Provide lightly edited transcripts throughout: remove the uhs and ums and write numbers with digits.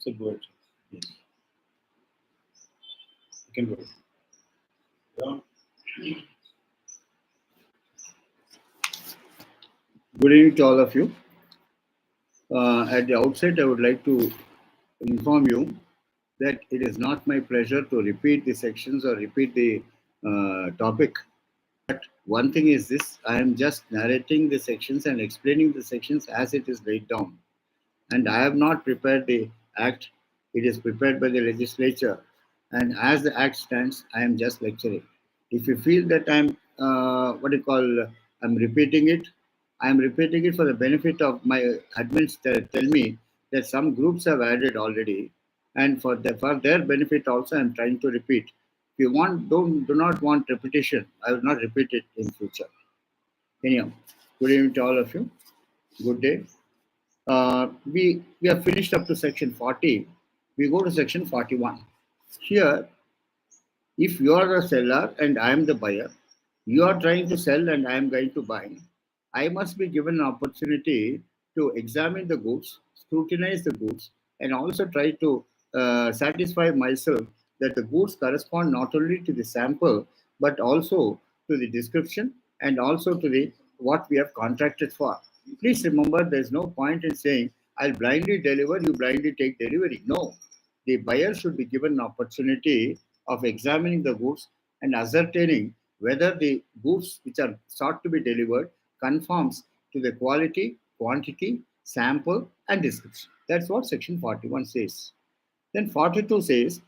So go ahead. Yes. You can go ahead. Good evening to all of you. At the outset, I would like to inform you that it is not my pleasure to repeat the sections or repeat the topic. But one thing is this, I am just narrating the sections and explaining the sections as it is laid down. And I have not prepared the act, it is prepared by the legislature. And as the act stands, I am just lecturing. If you feel that I'm repeating it, I am repeating it for the benefit of my admins that tell me that some groups have added already, and for their benefit also, I am trying to repeat. If you do not want repetition, I will not repeat it in future. Anyhow, good evening to all of you. Good day. We have finished up to section 40. We go to section 41. Here, if you are a seller and I am the buyer, you are trying to sell and I am going to buy, I must be given an opportunity to examine the goods, scrutinize the goods, and also try to satisfy myself that the goods correspond not only to the sample but also to the description and also to the what we have contracted for. Please remember, there is no point in saying I'll blindly deliver, you blindly take delivery. No, the buyer should be given an opportunity of examining the goods and ascertaining whether the goods which are sought to be delivered conforms to the quality, quantity, sample, and description. That's what section 41 says. Then 42 says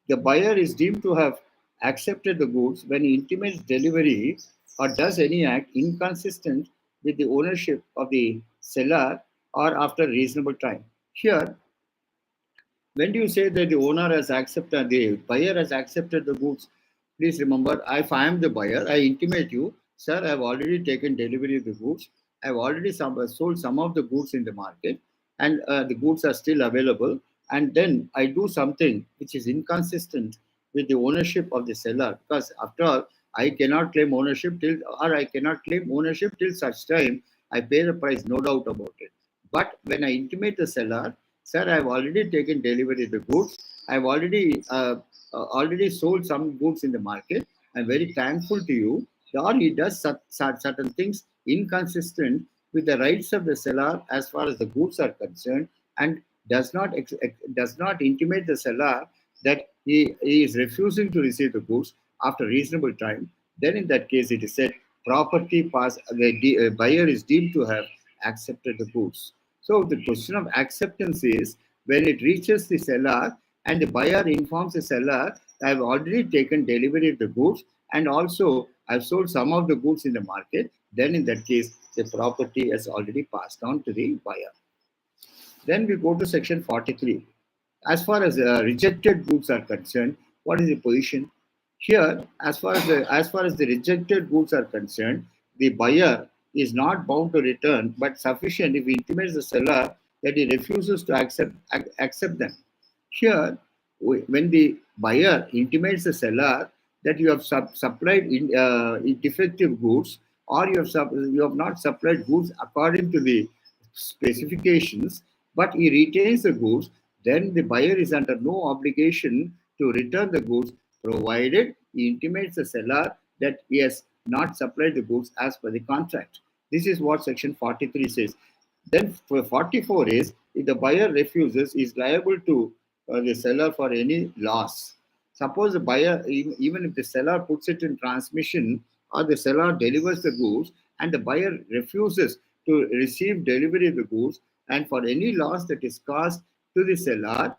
the buyer is deemed to have accepted the goods when he intimates delivery or does any act inconsistent with the ownership of the seller or after reasonable time. Here, when do you say that the owner has accepted, the buyer has accepted the goods? Please remember, if I am the buyer, I intimate you, sir, I have already taken delivery of the goods. I have already sold some of the goods in the market, and the goods are still available. And then I do something which is inconsistent with the ownership of the seller, because after all, I cannot claim ownership I cannot claim ownership till such time I pay the price, no doubt about it. But when I intimate the seller, sir, I've already taken delivery of the goods. I've already sold some goods in the market. I'm very thankful to you. Or he does certain things inconsistent with the rights of the seller as far as the goods are concerned, and does not intimate the seller that he is refusing to receive the goods after reasonable time. Then in that case, it is said the buyer is deemed to have accepted the goods. So the question of acceptance is when it reaches the seller and the buyer informs the seller, I've already taken delivery of the goods and also I've sold some of the goods in the market, then in that case, the property has already passed on to the buyer. Then we go to section 43. As far as rejected goods are concerned, what is the position? Here, as far as the rejected goods are concerned, the buyer is not bound to return, but sufficient if he intimates the seller that he refuses to accept them. Here, when the buyer intimates the seller that you have supplied defective goods or you have not supplied goods according to the specifications, but he retains the goods, then the buyer is under no obligation to return the goods provided he intimates the seller that he has not supplied the goods as per the contract. This is what section 43 says. Then for 44 is if the buyer refuses, he is liable to the seller for any loss. Suppose the buyer, even if the seller puts it in transmission or the seller delivers the goods and the buyer refuses to receive delivery of the goods, and for any loss that is caused to the seller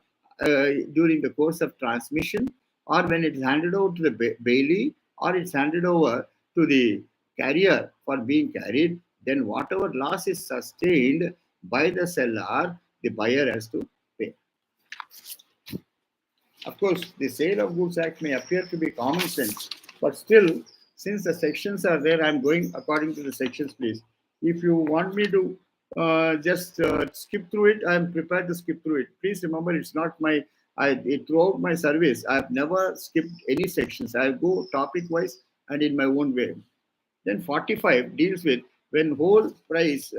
during the course of transmission or when it is handed over to the bailee or it's handed over to the carrier for being carried, then whatever loss is sustained by the seller, the buyer has to pay. Of course, the Sale of Goods Act may appear to be common sense, but still, since the sections are there, I'm going according to the sections, please. If you want me to just skip through it, I'm prepared to skip through it. Please remember, it's not throughout my service, I've never skipped any sections. I go topic-wise and in my own way. Then 45 deals with when whole price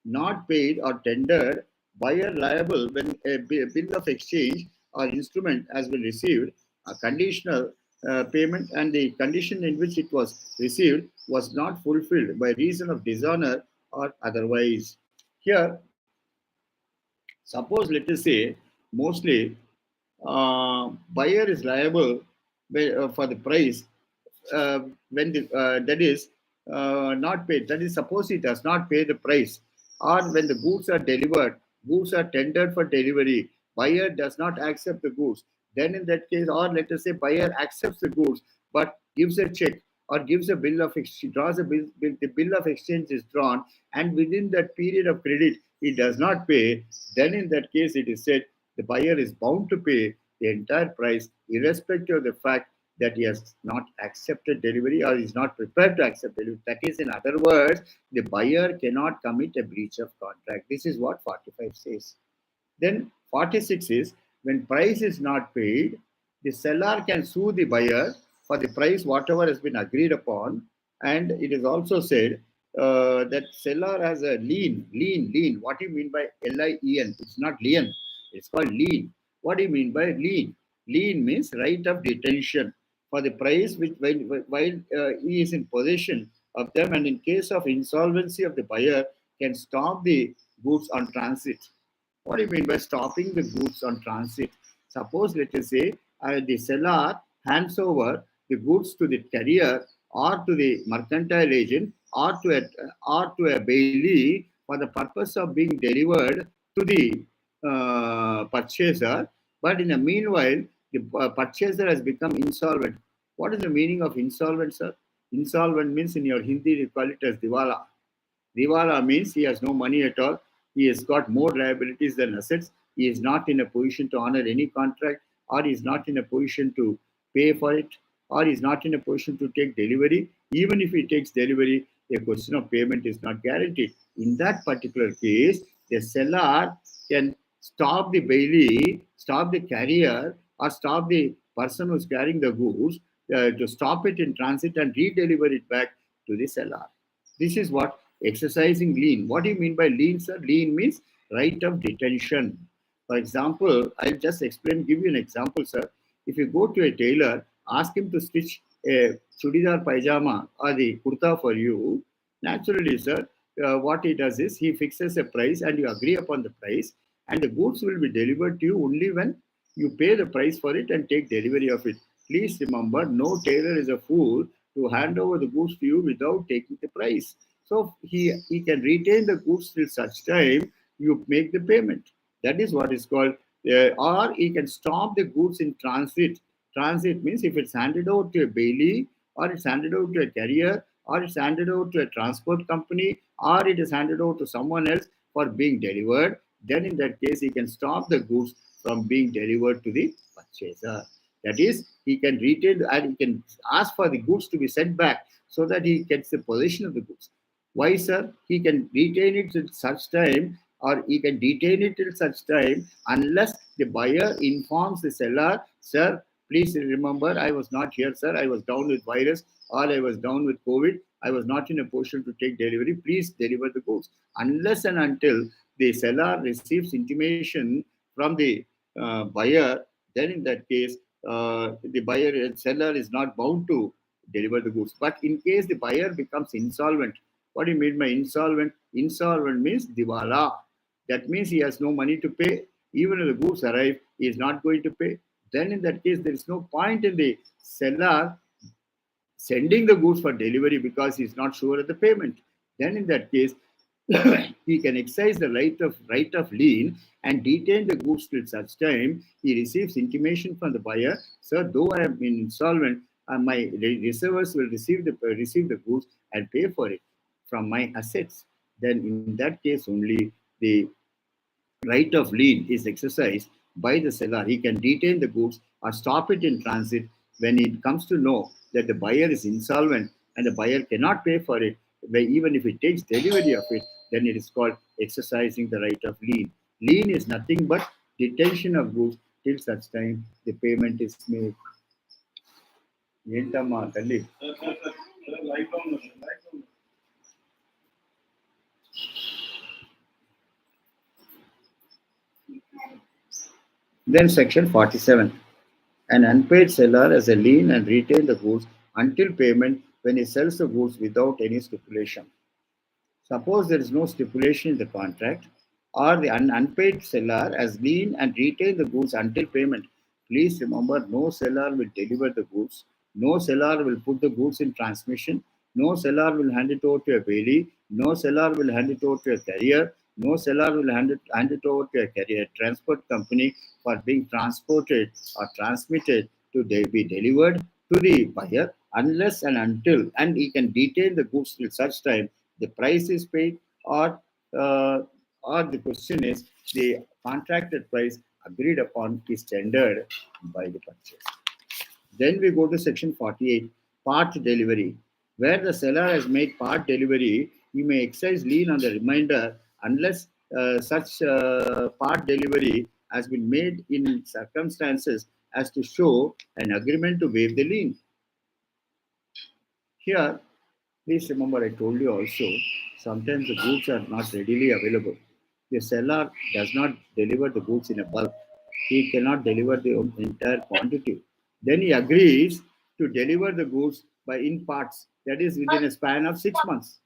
not paid or tendered Buyer liable when a bill of exchange or instrument has been received, a conditional payment and the condition in which it was received was not fulfilled by reason of dishonor or otherwise. Here, suppose let us say mostly buyer is liable for the price when that is not paid. That is, suppose he does not pay the price, or when the goods are delivered, goods are tendered for delivery, buyer does not accept the goods. Then in that case, or let us say buyer accepts the goods but gives a check or gives a bill of exchange, draws a the bill of exchange is drawn, and within that period of credit he does not pay. Then in that case, it is said the buyer is bound to pay the entire price, irrespective of the fact that he has not accepted delivery or is not prepared to accept delivery. That is, in other words, the buyer cannot commit a breach of contract. This is what 45 says. Then 46 is when price is not paid, the seller can sue the buyer for the price whatever has been agreed upon. And it is also said that seller has a lien. What do you mean by lien? It's not lien. It's called lien. What do you mean by lien? Lien means right of detention for the price which while he is in possession of them, and in case of insolvency of the buyer, can stop the goods on transit. What do you mean by stopping the goods on transit? Suppose, let us say, the seller hands over the goods to the carrier or to the mercantile agent or to a bailee for the purpose of being delivered to the purchaser. But in the meanwhile, the purchaser has become insolvent. What is the meaning of insolvent, sir? Insolvent means in your Hindi, you call it as diwala. Diwala means he has no money at all. He has got more liabilities than assets. He is not in a position to honor any contract, or he is not in a position to pay for it, or he is not in a position to take delivery. Even if he takes delivery, a question of payment is not guaranteed. In that particular case, the seller can stop the bailee, stop the carrier, or stop the person who is carrying the goods to stop it in transit and re-deliver it back to the seller. This is what exercising lien. What do you mean by lien, sir? Lien means right of detention. For example, I'll just explain, give you an example, sir. If you go to a tailor, ask him to stitch a chudidar pajama or the kurta for you, naturally, sir, what he does is he fixes a price and you agree upon the price, and the goods will be delivered to you only when you pay the price for it and take delivery of it. Please remember, no tailor is a fool to hand over the goods to you without taking the price. So he can retain the goods till such time you make the payment. That is what is called, or he can stop the goods in transit. Transit means if it's handed over to a bailee, or it's handed over to a carrier, or it's handed over to a transport company, or it is handed over to someone else for being delivered, then in that case he can stop the goods from being delivered to the purchaser. That is, he can retain and he can ask for the goods to be sent back so that he gets the possession of the goods. Why, sir? He can retain it till such time, or he can detain it till such time unless the buyer informs the seller, sir, please remember, I was not here, sir. I was down with virus or I was down with COVID. I was not in a position to take delivery. Please deliver the goods. Unless and until the seller receives intimation from the buyer, then in that case, the buyer and seller is not bound to deliver the goods. But in case the buyer becomes insolvent, what do you mean by insolvent? Insolvent means diwala. That means he has no money to pay. Even if the goods arrive, he is not going to pay. Then in that case, there is no point in the seller sending the goods for delivery because he is not sure of the payment. Then in that case, he can exercise the right of lien and detain the goods till such time he receives intimation from the buyer. Sir, though I am insolvent, my reservers will receive the goods and pay for it from my assets. Then in that case only the right of lien is exercised by the seller. He can detain the goods or stop it in transit when it comes to know that the buyer is insolvent and the buyer cannot pay for it. Even if it takes delivery of it, then it is called exercising the right of lien. Lien is nothing but detention of goods till such time the payment is made. ఏంటమ్మా తల్లి Then section 47. An unpaid seller has a lien and retain the goods until payment when he sells the goods without any stipulation. Suppose there is no stipulation in the contract, or the unpaid seller has lien and retain the goods until payment. Please remember, no seller will deliver the goods, no seller will put the goods in transmission, no seller will hand it over to a bailee, no seller will hand it over to a carrier, no seller will hand it over to a carrier transport company for being transported or transmitted to be delivered to the buyer unless and until, and he can detain the goods till such time the price is paid, uh, or the question is the contracted price agreed upon is tendered by the purchaser. Then we go to section 48, part delivery. Where the seller has made part delivery, he may exercise lien on the remainder unless such part delivery has been made in circumstances as to show an agreement to waive the lien. Here, please remember I told you also, sometimes the goods are not readily available. The seller does not deliver the goods in a bulk. He cannot deliver the entire quantity. Then he agrees to deliver the goods by in parts, that is within a span of 6 months.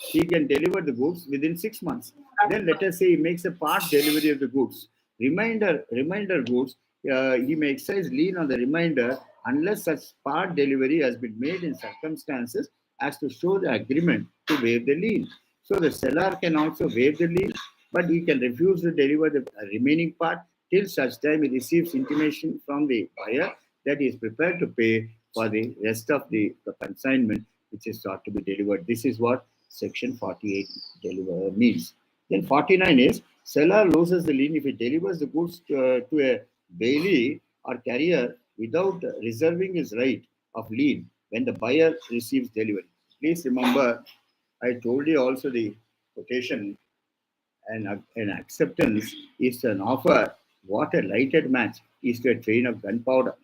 He can deliver the goods within 6 months. Then let us say he makes a part delivery of the goods. Remainder goods, he may exercise lien on the remainder unless such part delivery has been made in circumstances as to show the agreement to waive the lien. So the seller can also waive the lien, but he can refuse to deliver the remaining part till such time he receives intimation from the buyer that he is prepared to pay for the rest of the consignment which is sought to be delivered. This is what section 48 means. Then 49 is seller loses the lien if he delivers the goods to a bailee or carrier without reserving his right of lien when the buyer receives delivery. Please remember, I told you also the quotation, an acceptance is an offer what a lighted match is to a train of gunpowder.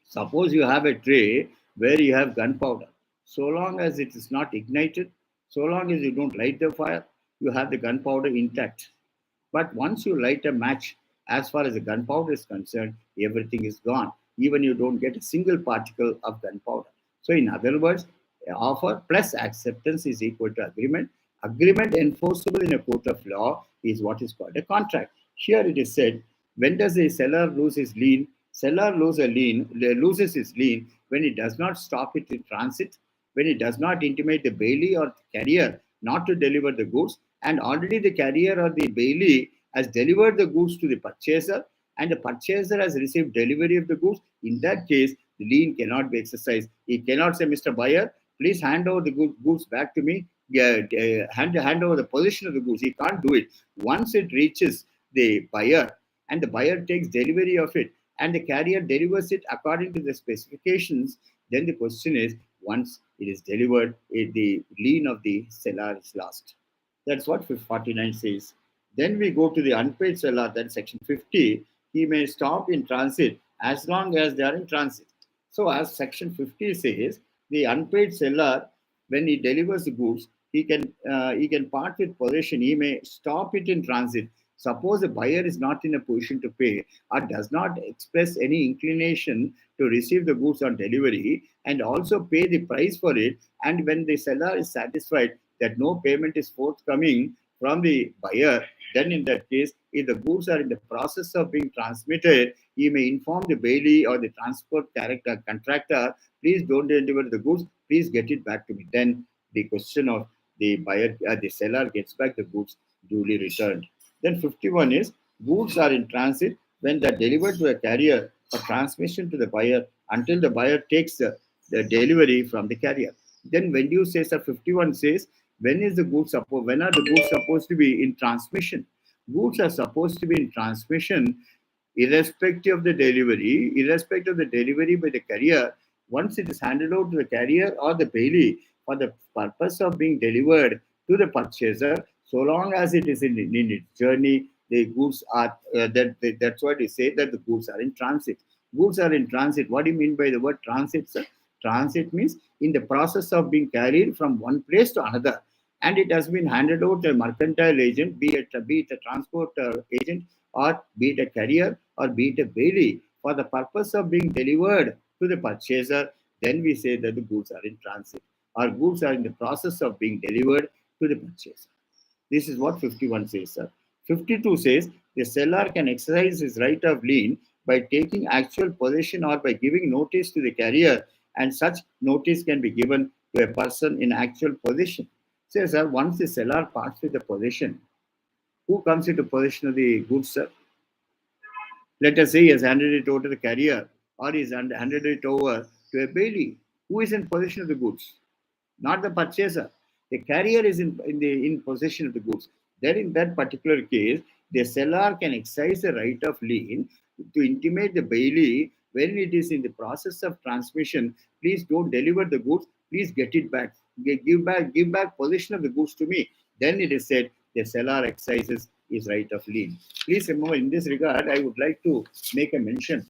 Suppose you have a tray where you have gunpowder. So long as it is not ignited, so long as you don't light the fire, you have the gunpowder intact. But once you light a match, as far as the gunpowder is concerned, everything is gone. Even you don't get a single particle of gunpowder. So, in other words, offer plus acceptance is equal to agreement. Agreement enforceable in a court of law is what is called a contract. Here it is said, when does a seller lose his lien? Seller loses his lien when he does not stop it in transit, when he does not intimate the bailee or carrier not to deliver the goods, and already the carrier or the bailee has delivered the goods to the purchaser, and the purchaser has received delivery of the goods. In that case, the lien cannot be exercised. He cannot say, Mr. Buyer, please hand over the goods back to me. Hand over the possession of the goods. He can't do it. Once it reaches the buyer and the buyer takes delivery of it and the carrier delivers it according to the specifications, then the question is, once it is delivered, the lien of the seller is lost. That's what 49 says. Then we go to the unpaid seller, that's section 50. He may stop in transit as long as they are in transit. So, as section 50 says, the unpaid seller, when he delivers the goods, he can part with possession. He may stop it in transit. Suppose the buyer is not in a position to pay or does not express any inclination to receive the goods on delivery and also pay the price for it, and when the seller is satisfied that no payment is forthcoming from the buyer, then in that case, if the goods are in the process of being transmitted, he may inform the bailee or the transport contractor, please don't deliver the goods, please get it back to me. Then the question of the seller gets back the goods duly returned. Then 51 is goods are in transit when they're delivered to a carrier for transmission to the buyer until the buyer takes the delivery from the carrier. Then when you say, sir, 51 says, when are the goods supposed to be in transmission? Goods are supposed to be in transmission irrespective of the delivery by the carrier, once it is handed out to the carrier or the bailee for the purpose of being delivered to the purchaser, so long as it is in its journey, the goods are that's what we say, that the goods are in transit. Goods are in transit. What do you mean by the word transit, sir? Transit means in the process of being carried from one place to another. and it has been handed over to a mercantile agent, be it a transport agent, or be it a carrier, or be it a bailee, for the purpose of being delivered to the purchaser, then we say that the goods are in transit, or goods are in the process of being delivered to the purchaser. This is what 51 says, sir. 52 says the seller can exercise his right of lien by taking actual possession or by giving notice to the carrier, and such notice can be given to a person in actual possession. Says, sir, once the seller parts with the possession, who comes into possession of the goods, sir? Let us say he has handed it over to the carrier, or he's handed it over to a bailee. Who is in possession of the goods? Not the purchaser. The carrier is in possession of the goods. Then, in that particular case, the seller can exercise the right of lien to intimate the bailee when it is in the process of transmission. Please don't deliver the goods. Please get it back. Give back possession of the goods to me. Then it is said the seller exercises his right of lien. Please remember, in this regard, I would like to make a mention,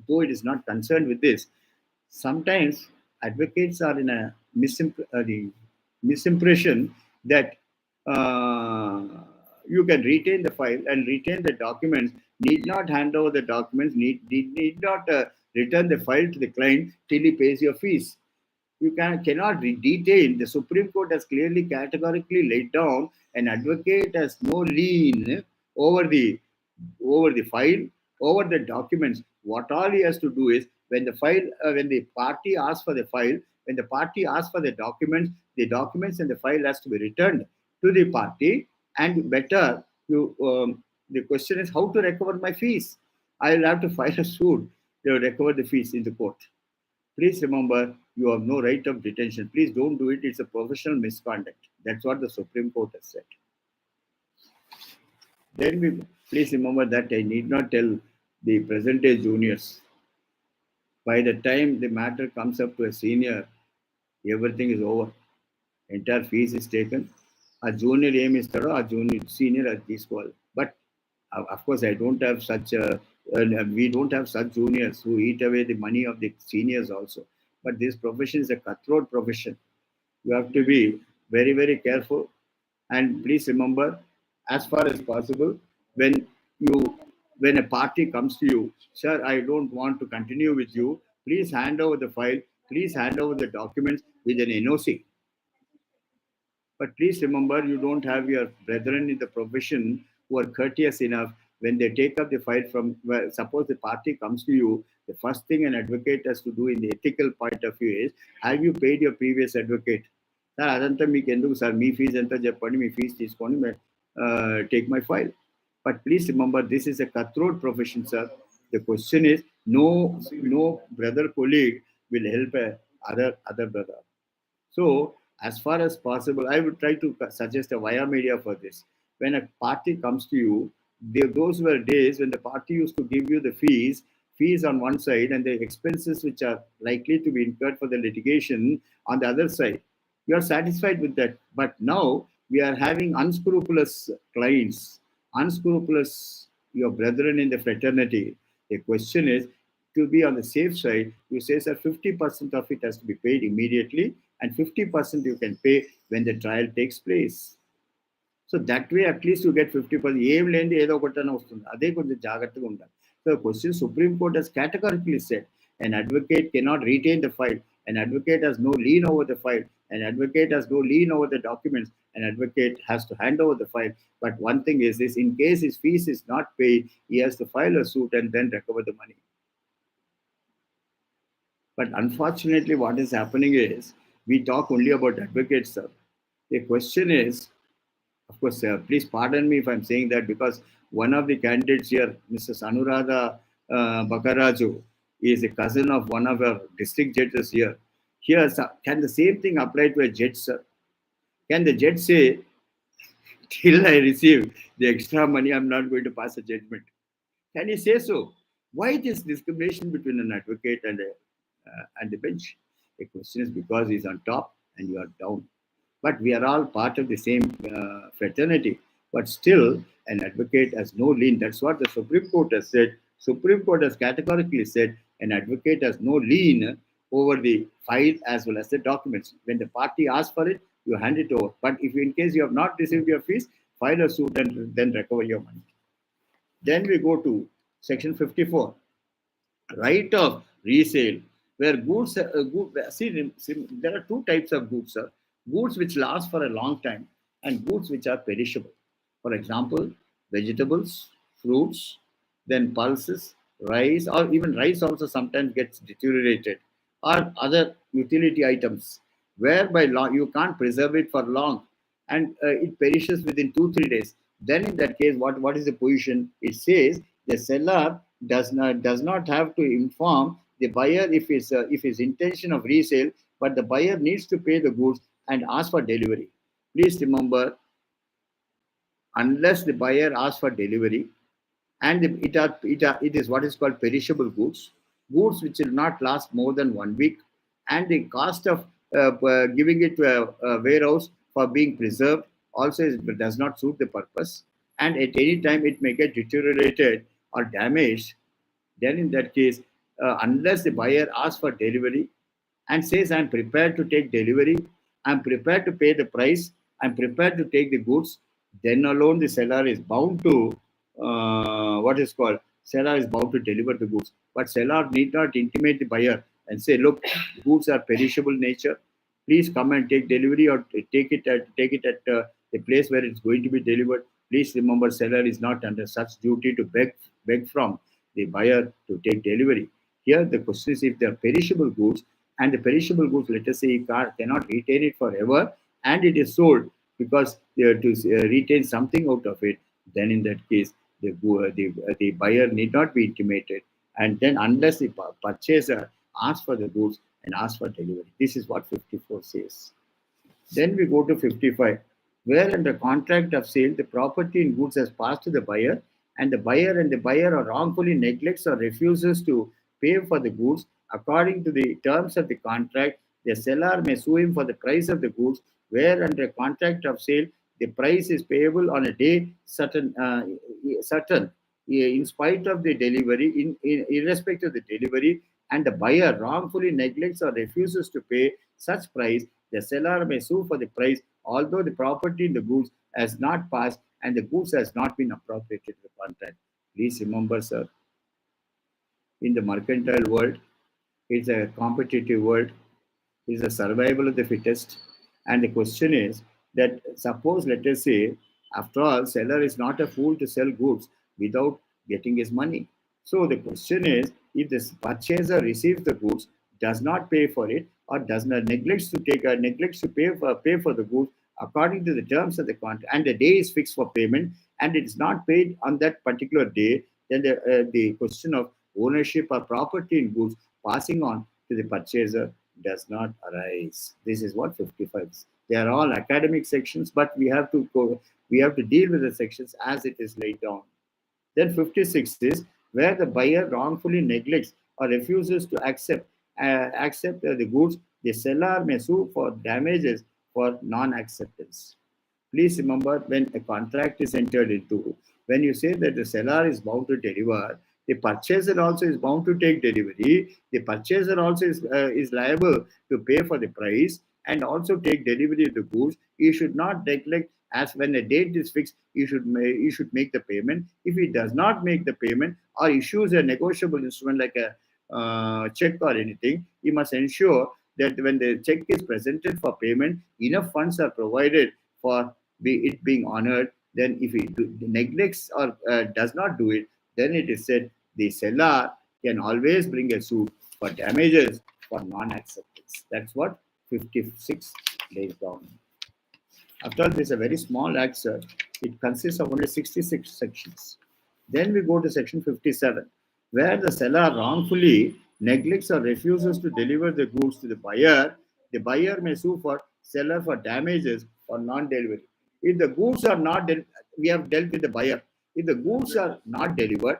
though it is not concerned with this. Sometimes advocates are in a the misimpression that you can retain the file and retain the documents, need not hand over the documents, need not return the file to the client till he pays your fees. You cannot detain. The Supreme Court has clearly categorically laid down an advocate has no lien over the file, over the documents. What all he has to do is when the party asks for the file, when the party asks for the documents and the file has to be returned to the party. And better, the question is how to recover my fees. I will have to file a suit to recover the fees in the court. Please remember, you have no right of detention. Please don't do it. It's a professional misconduct. That's what the Supreme Court has said. Then please remember that I need not tell the present day juniors. By the time the matter comes up to a senior, everything is over. Entire fees is taken. A junior aim is a junior senior at this call. But of course, I don't have we don't have such juniors who eat away the money of the seniors also. But this profession is a cutthroat profession. You have to be very, very careful. And please remember, as far as possible, when you when a party comes to you, sir, I don't want to continue with you. Please hand over the file. Please hand over the documents with an NOC. But please remember, you don't have your brethren in the profession who are courteous enough when they take up the file from, well, suppose the party comes to you, the first thing an advocate has to do in the ethical point of view is, have you paid your previous advocate? Sir అదంతా మీకు ఎందుకు sir మీ fee ఎంత చెప్పండి మీ fee తీసుకొని take my file but please remember this is a cutthroat profession, sir. The question is, no brother colleague will help a other brother. So, as far as possible, I would try to suggest a via media for this. When a party comes to you, those were days when the party used to give you the fees on one side and the expenses which are likely to be incurred for the litigation on the other side. You are satisfied with that. But now we are having unscrupulous clients, unscrupulous your brethren in the fraternity. The question is, to be on the safe side, you say, sir, 50% of it has to be paid immediately, and 50% you can pay when the trial takes place. So that way, at least you get 50%. ఏం లేని ఏదో ఒకటనే వస్తుంది. అదే కొంచెం జాగ్రత్తగా ఉండాలి. So the question, Supreme Court has categorically said, an advocate cannot retain the file. An advocate has no lien over the file. An advocate has no lien over the documents. An advocate has to hand over the file. But one thing is this, in case his fees is not paid, he has to file a suit and then recover the money. But unfortunately, what is happening is we talk only about advocates, sir. The question is, of course, please pardon me if I'm saying that, because one of the candidates here, Mrs. Anuradha Bakaraju, is a cousin of one of our district judges here. Here, can the same thing apply to a judge, sir? Can the judge say, till I receive the extra money, I'm not going to pass a judgment? Can he say so? Why this discrimination between an advocate and the bench? The question is because he's on top and you are down. But we are all part of the same fraternity. But still, an advocate has no lien. That's what the Supreme Court has said. Supreme Court has categorically said an advocate has no lien over the file as well as the documents. When the party asks for it, you hand it over. But if in case you have not received your fees, file a suit and then recover your money. Then we go to section 54, right of resale, where goods, there are two types of goods, sir. Goods which last for a long time and goods which are perishable. For example, vegetables, fruits, then pulses, rice, or even rice also sometimes gets deteriorated, or other utility items, whereby you can't preserve it for long and it perishes within 2 3 days. Then in that case, what is the position? It says the seller does not have to inform the buyer if his intention of resale, but the buyer needs to pay the goods and ask for delivery. Please remember, unless the buyer asks for delivery, and it is what is called perishable goods, goods which will not last more than 1 week, and the cost of giving it to a warehouse for being preserved also does not suit the purpose, and at any time it may get deteriorated or damaged. Then in that case, unless the buyer asks for delivery and says, I'm prepared to take delivery, I'm prepared to pay the price, I'm prepared to take the goods, then alone the seller is bound to, seller is bound to deliver the goods. But seller need not intimate the buyer and say, look, goods are perishable nature. Please come and take delivery, or take it at the place where it's going to be delivered. Please remember, seller is not under such duty to beg from the buyer to take delivery. Here, the question is, if they are perishable goods, and the perishable goods, let us say, you cannot retain it forever, and it is sold because they are to retain something out of it, then in that case, the buyer need not be intimated. And then, unless the purchaser asks for the goods and asks for delivery. This is what 54 says. Then we go to 55, where under contract of sale, the property in goods has passed to the buyer, and the buyer are wrongfully neglects or refuses to pay for the goods according to the terms of the contract. The seller may sue him for the price of the goods, where under contract of sale, the price is payable on a day certain, in spite of the delivery, irrespective of the delivery, and the buyer wrongfully neglects or refuses to pay such price, the seller may sue for the price, although the property in the goods has not passed and the goods has not been appropriated to the contract. Please remember, sir, in the mercantile world, it's a competitive world, is the survival of the fittest. And the question is that, suppose, let us say, after all, seller is not a fool to sell goods without getting his money. So the question is, if the purchaser receives the goods, does not pay for it, or does not neglects to pay for the goods according to the terms of the contract, and the day is fixed for payment, and it is not paid on that particular day, then the question of ownership or property in goods passing on to the purchaser does not arise. This is what 55 is. They are all academic sections, but we have to deal with the sections as it is laid down. Then 56 is where the buyer wrongfully neglects or refuses to accept the goods, the seller may sue for damages for non-acceptance. Please remember, when a contract is entered into, when you say that the seller is bound to deliver, the purchaser also is bound to take delivery. The purchaser also is liable to pay for the price and also take delivery of the goods. You should not neglect, as when a date is fixed, you should make the payment. If he does not make the payment or issues a negotiable instrument like a check or anything, he must ensure that when the check is presented for payment, enough funds are provided for it being honored. Then if he neglects or does not do it, then it is said the seller can always bring a suit for damages for non-acceptance. That's what 56 lays down. After all, this is a very small act, sir. It consists of only 66 sections. Then we go to section 57, where the seller wrongfully neglects or refuses to deliver the goods to the buyer may sue for seller for damages for non-delivery. If the goods are not, we have dealt with the buyer. If the goods are not delivered,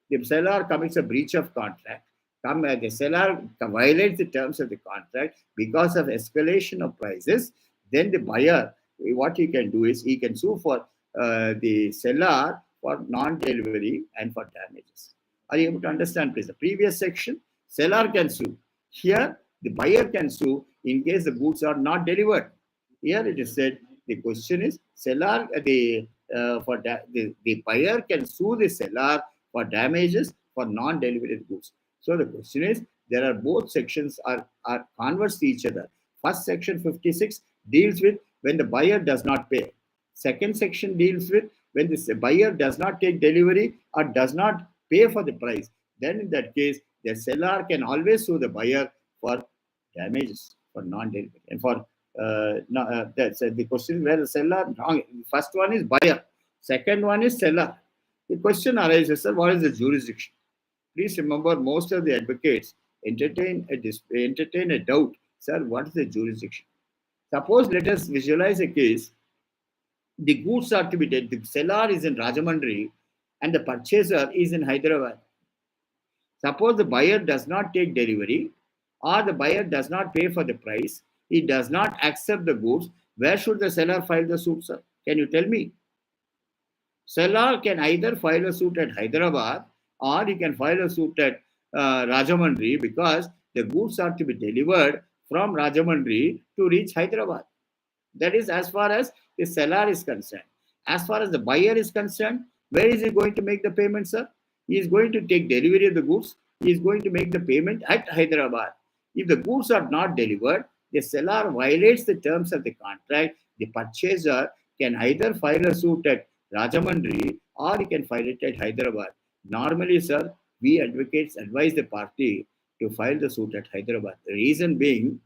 the seller commits a breach of contract. The seller violates the terms of the contract because of escalation of prices. Then the buyer, what he can do is he can sue for the seller for non-delivery and for damages. Are you able to understand, please? The previous section, seller can sue. Here, the buyer can sue in case the goods are not delivered. Here it is said the question is seller the buyer can sue the seller for damages for non-delivered goods. So the question is there are both sections are converse to each other. First section 56 deals with when the buyer does not pay. Second section deals with when the buyer does not take delivery or does not pay for the price. Then in that case, the seller can always sue the buyer for damages for non-delivery and for no, that's the question where the seller wrong. First one is buyer, second one is seller. The question arises, sir, what is the jurisdiction? Please remember, most of the advocates entertain a doubt, sir. What is the jurisdiction? Suppose let us visualize a case. The goods are to be the seller is in Rajamandri, and the purchaser is in Hyderabad. Suppose the buyer does not take delivery or the buyer does not pay for the price, he does not accept the goods, where should the seller file the suit, sir? Can you tell me? Seller can either file a suit at Hyderabad or he can file a suit at Rajamandri because the goods are to be delivered from Rajamandri to reach Hyderabad. That is as far as the seller is concerned. As far as the buyer is concerned, where is he going to make the payment, sir? He is going to take delivery of the goods. He is going to make the payment at Hyderabad. If the goods are not delivered, the seller violates the terms of the contract. The purchaser can either file a suit at Rajamandri or he can file it at Hyderabad. Normally, sir, we advocates advise the party to file the suit at Hyderabad. The reason being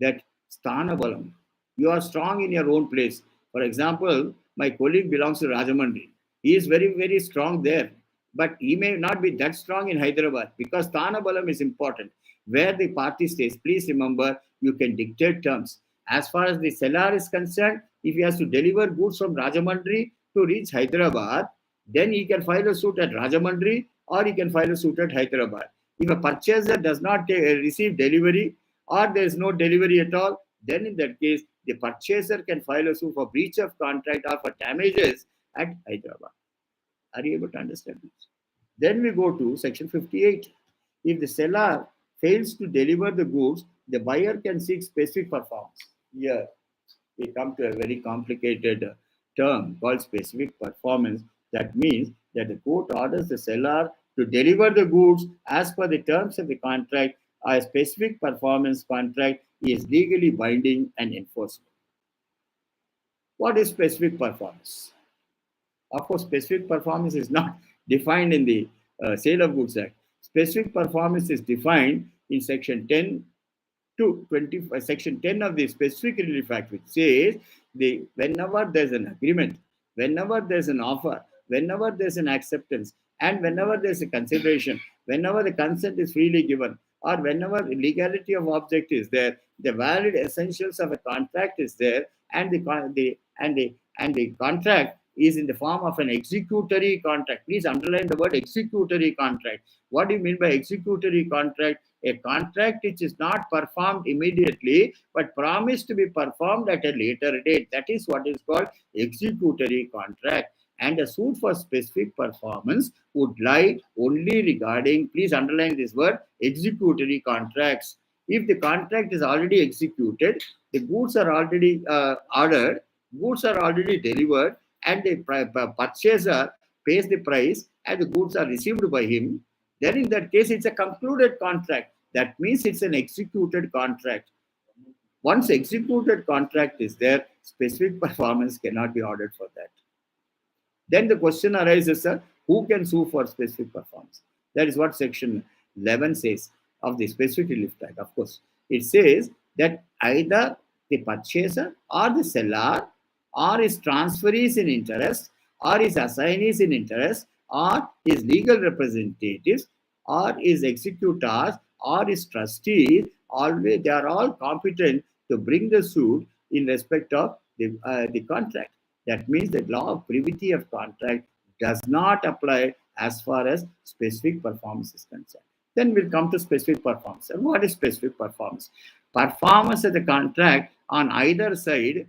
that sthana balam. You are strong in your own place. For example, my colleague belongs to Rajamandri. He is very, very strong there. But he may not be that strong in Hyderabad because sthana balam is important. Where the party stays, please remember, you can dictate terms. As far as the seller is concerned, if he has to deliver goods from Rajamandri to reach Hyderabad, then he can file a suit at Rajamandri or he can file a suit at Hyderabad. If a purchaser does not receive delivery or there is no delivery at all, then in that case, the purchaser can file a suit for breach of contract or for damages at Hyderabad. Are you able to understand this? Then we go to section 58. If the seller fails to deliver the goods, the buyer can seek specific performance. Here we come to a very complicated term called specific performance. That means that the court orders the seller to deliver the goods as per the terms of the contract. A specific performance contract is legally binding and enforceable. What is specific performance? Of course, specific performance is not defined in the Sale of Goods Act. Specific performance is defined in section 10 to 20, section 10 of the Specific Relief Act, which says whenever there's an agreement, whenever there's an offer, whenever there's an acceptance, and whenever there's a consideration, whenever the consent is freely given, or whenever the legality of object is there, the valid essentials of a contract is there, and the contract is in the form of an executory contract. Please underline the word executory contract. What do you mean by executory contract? A contract which is not performed immediately but promised to be performed at a later date. That is what is called executory contract. And a suit for specific performance would lie only regarding, please underline this word, executory contracts. If the contract is already executed, the goods are already ordered, goods are already delivered, and the purchaser pays the price and the goods are received by him, then in that case it's a concluded contract. That means it's an executed contract. Once executed contract is there, specific performance cannot be ordered for that. Then the question arises, sir, who can sue for specific performance? That is what section 11 says of the Specific Relief Act. Of course, it says that either the purchaser or the seller or his transferees in interest or his assignees in interest or his legal representatives or his executors or his trustees, always they are all competent to bring the suit in respect of the contract. That means the law of privity of contract does not apply as far as specific performance is concerned. Then we'll come to specific performance. And what is specific performance? Performance of the contract on either side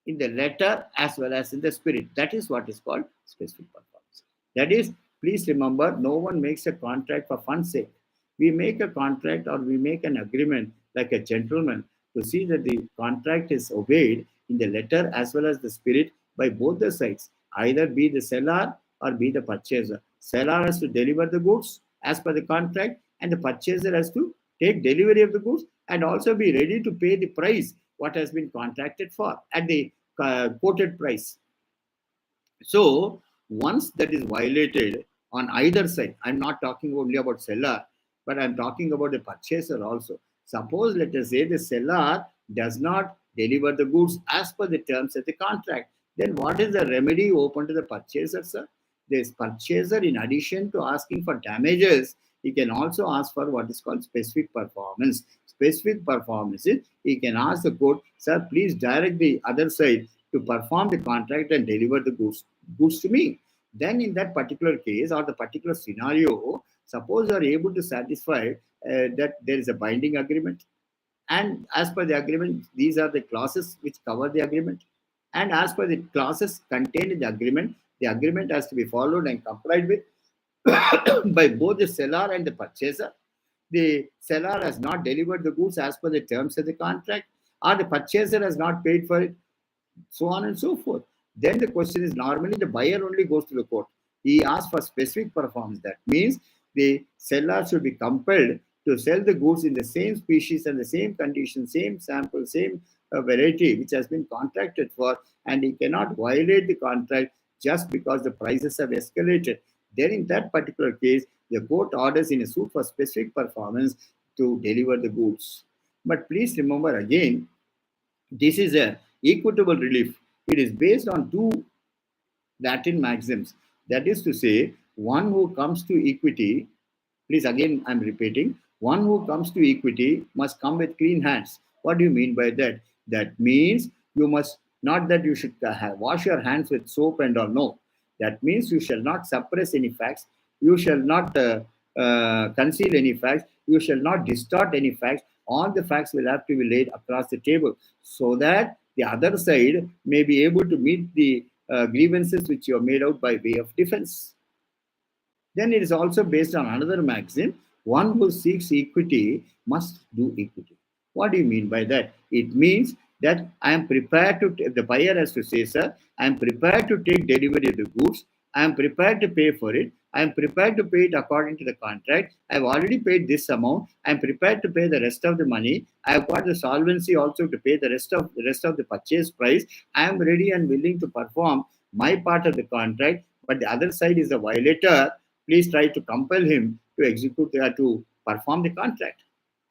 in the letter as well as in the spirit. That is what is called specific performance. That is, please remember, no one makes a contract for fun's sake. We make a contract or we make an agreement like a gentleman to see that the contract is obeyed in the letter as well as the spirit by both the sides, either be the seller or be the purchaser. Seller has to deliver the goods as per the contract, and the purchaser has to take delivery of the goods and also be ready to pay the price what has been contracted for at the quoted price. So once that is violated on either side, I'm not talking only about seller, but I'm talking about the purchaser also. Suppose let us say the seller does not deliver the goods as per the terms of the contract. Then what is the remedy open to the purchaser, sir? This purchaser, in addition to asking for damages, he can also ask for what is called specific performance. Specific performance is he can ask the court, sir, please direct the other side to perform the contract and deliver the goods to me. Then, in that particular case or the particular scenario, suppose you are able to satisfy that there is a binding agreement, and as per the agreement, these are the clauses which cover the agreement. And as per the clauses contained in the agreement has to be followed and complied with by both the seller and the purchaser. The seller has not delivered the goods as per the terms of the contract, or the purchaser has not paid for it, so on and so forth. Then the question is normally the buyer only goes to the court. He asks for specific performance. That means the seller should be compelled to sell the goods in the same species and the same condition, same sample, same variety which has been contracted for, and he cannot violate the contract just because the prices have escalated. Then, in that particular case, the court orders in a suit for specific performance to deliver the goods. But please remember again, this is a equitable relief. It is based on two Latin maxims. That is to say, one who comes to equity, please again, I'm repeating, one who comes to equity must come with clean hands. What do you mean by that? That means you must, not that you should wash your hands with soap and all, no. That means you shall not suppress any facts, you shall not conceal any facts, you shall not distort any facts. All the facts will have to be laid across the table so that the other side may be able to meet the grievances which you have made out by way of defense. Then it is also based on another maxim, one who seeks equity must do equity. What do you mean by that? It means that I am prepared to, the buyer has to say, sir, I am prepared to take delivery of the goods, I am prepared to pay for it, I am prepared to pay it according to the contract, I have already paid this amount, I am prepared to pay the rest of the money, I have got the solvency also to pay the rest of the purchase price, I am ready and willing to perform my part of the contract, but the other side is the violator. Please try to compel him to execute to perform the contract.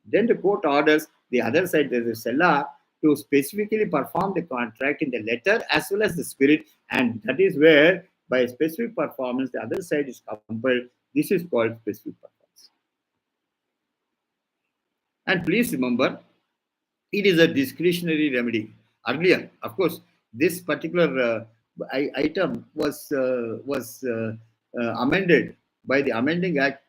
Then the court orders the other side, the seller, to specifically perform the contract in the letter as well as the spirit, and that is where by specific performance the other side is compelled. This is called specific performance. And please remember, it is a discretionary remedy. Earlier, of course, this particular item was amended by the Amending Act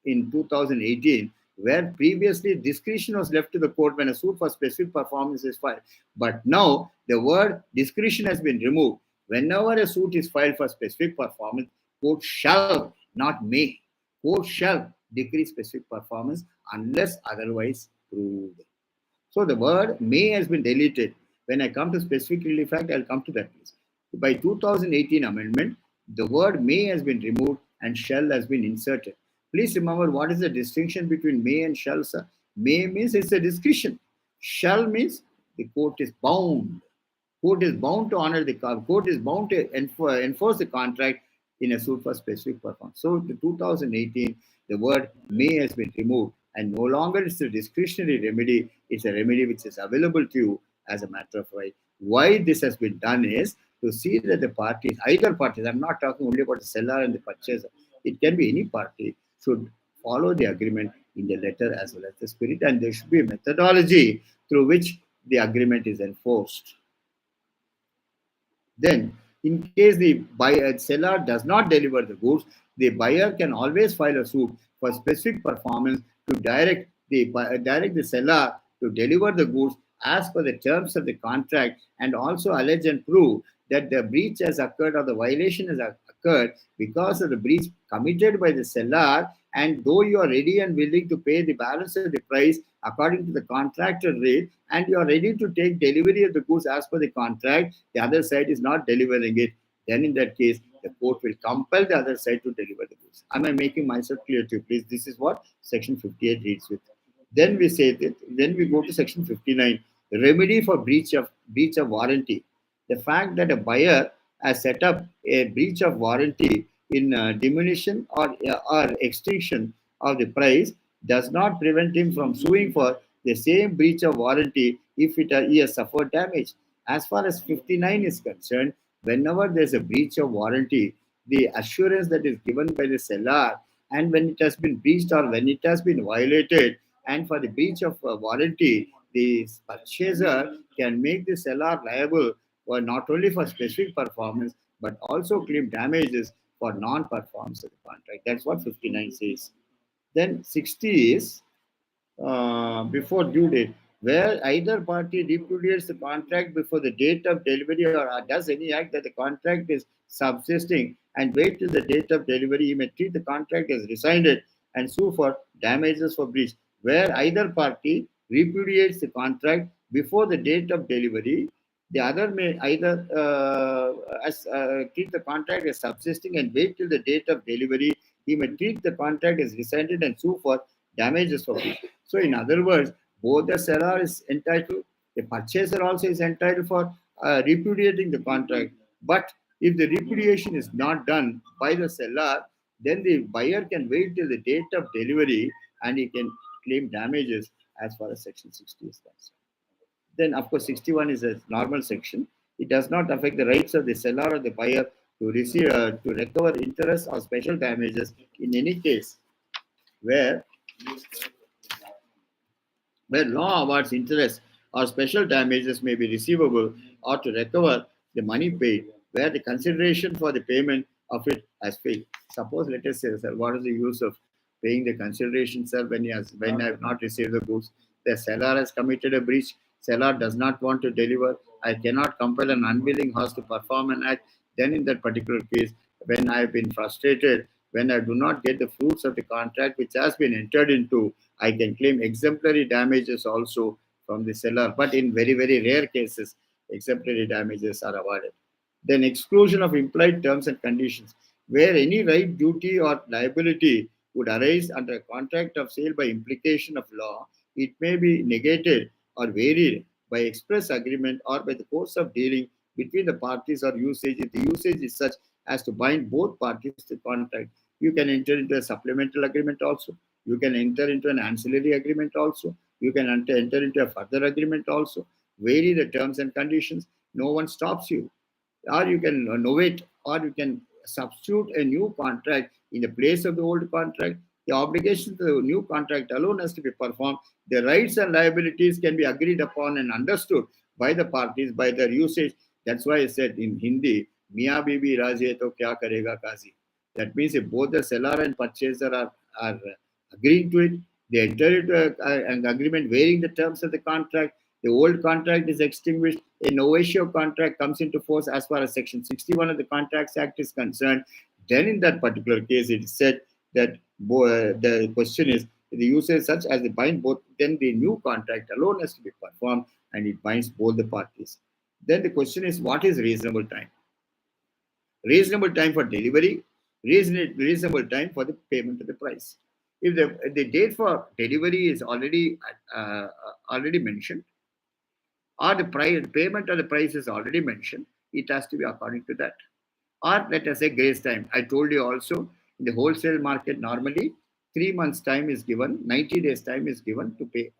in 2018, where previously discretion was left to the court when a suit for specific performance is filed. But now the word discretion has been removed. Whenever a suit is filed for specific performance, court shall, not may, court shall decree specific performance unless otherwise proved. So the word may has been deleted. When I come to specific relief act, I'll come to that place. By 2018 amendment, the word may has been removed and shall has been inserted. Please remember what is the distinction between may and shall, sir? May means it's a discretion. Shall means the court is bound. Court is bound to honor the court is bound to enforce the contract in a suit for specific performance. So in 2018, the word may has been removed, and no longer it's a discretionary remedy. It's a remedy which is available to you as a matter of right. Why this has been done is to see that the parties, either parties, I'm not talking only about the seller and the purchaser, it can be any party, should follow the agreement in the letter as well as the spirit, and there should be a methodology through which the agreement is enforced. Then, in case the buyer seller does not deliver the goods, the buyer can always file a suit for specific performance to direct the seller to deliver the goods as per the terms of the contract, and also allege and prove that the breach has occurred or the violation has occurred because of the breach committed by the seller, and though you are ready and willing to pay the balance of the price according to the contracted rate, and you are ready to take delivery of the goods as per the contract, the other side is not delivering it, then in that case, the court will compel the other side to deliver the goods. Am I making myself clear to you, please? This is what Section 58 reads with. Then we say that, then we go to Section 59, remedy for breach of warranty. The fact that a buyer has set up a breach of warranty in diminution or extinction of the price does not prevent him from suing for the same breach of warranty if he has suffered damage. As far as 59 is concerned, whenever there's a breach of warranty, the assurance that is given by the seller, and when it has been breached or when it has been violated, and for the breach of warranty, the purchaser can make the seller liable for not only for specific performance but also claim damages for non-performance of the contract. That's what 59 says. Then 60 is before due date, where either party repudiates the contract before the date of delivery or does any act that the contract is subsisting and wait till the date of delivery, he may treat the contract as rescinded and sue for damages for breach. Where either party repudiates the contract before the date of delivery, the other may either treat the contract as subsisting and wait till the date of delivery. He may treat the contract as rescinded and sue for damages for breach. So, in other words, both the seller is entitled, the purchaser also is entitled for repudiating the contract. But if the repudiation is not done by the seller, then the buyer can wait till the date of delivery and he can claim damages as far as Section 60 is concerned. Then, of course, 61 is a normal section. It does not affect the rights of the seller or the buyer to receive to recover interest or special damages in any case where law awards interest or special damages may be receivable or to recover the money paid where the consideration for the payment of it has failed. Suppose, let us say, sir, what is the use of paying the consideration, sir, when I have not received the goods? The seller has committed a breach. Seller does not want to deliver. I cannot compel an unwilling host to perform an act. Then, in that particular case, when I have been frustrated, when I do not get the fruits of the contract which has been entered into, I can claim exemplary damages also from the seller. But in very, very rare cases, exemplary damages are awarded. Then exclusion of implied terms and conditions, where any right, duty, or liability would arise under a contract of sale by implication of law, it may be negated or varied by express agreement or by the course of dealing between the parties or usage. If the usage is such as to bind both parties to contract, you can enter into a supplemental agreement also. You can enter into an ancillary agreement also. You can enter into a further agreement also. Vary the terms and conditions. No one stops you. Or you can novate, or you can substitute a new contract in the place of the old contract. The obligation to the new contract alone has to be performed. The rights and liabilities can be agreed upon and understood by the parties by their usage. That's why I said in Hindi, Mia Bibi Raji to kya karega kazi. That means if both the seller and purchaser are agreeing to it, they enter into an agreement varying the terms of the contract. The old contract is extinguished. A novatio contract comes into force as far as Section 61 of the Contracts Act is concerned. Then, in that particular case, it is said that the question is the usage such as they bind both. Then the new contract alone has to be performed, and it binds both the parties. Then the question is, what is reasonable time? Reasonable time for delivery, reasonable time for the payment of the price. If the date for delivery is already mentioned, or the price payment of the price is already mentioned, it has to be according to that. Or let us say grace time. I told you also in the wholesale market normally 3 months time is given, 90 days time is given to pay.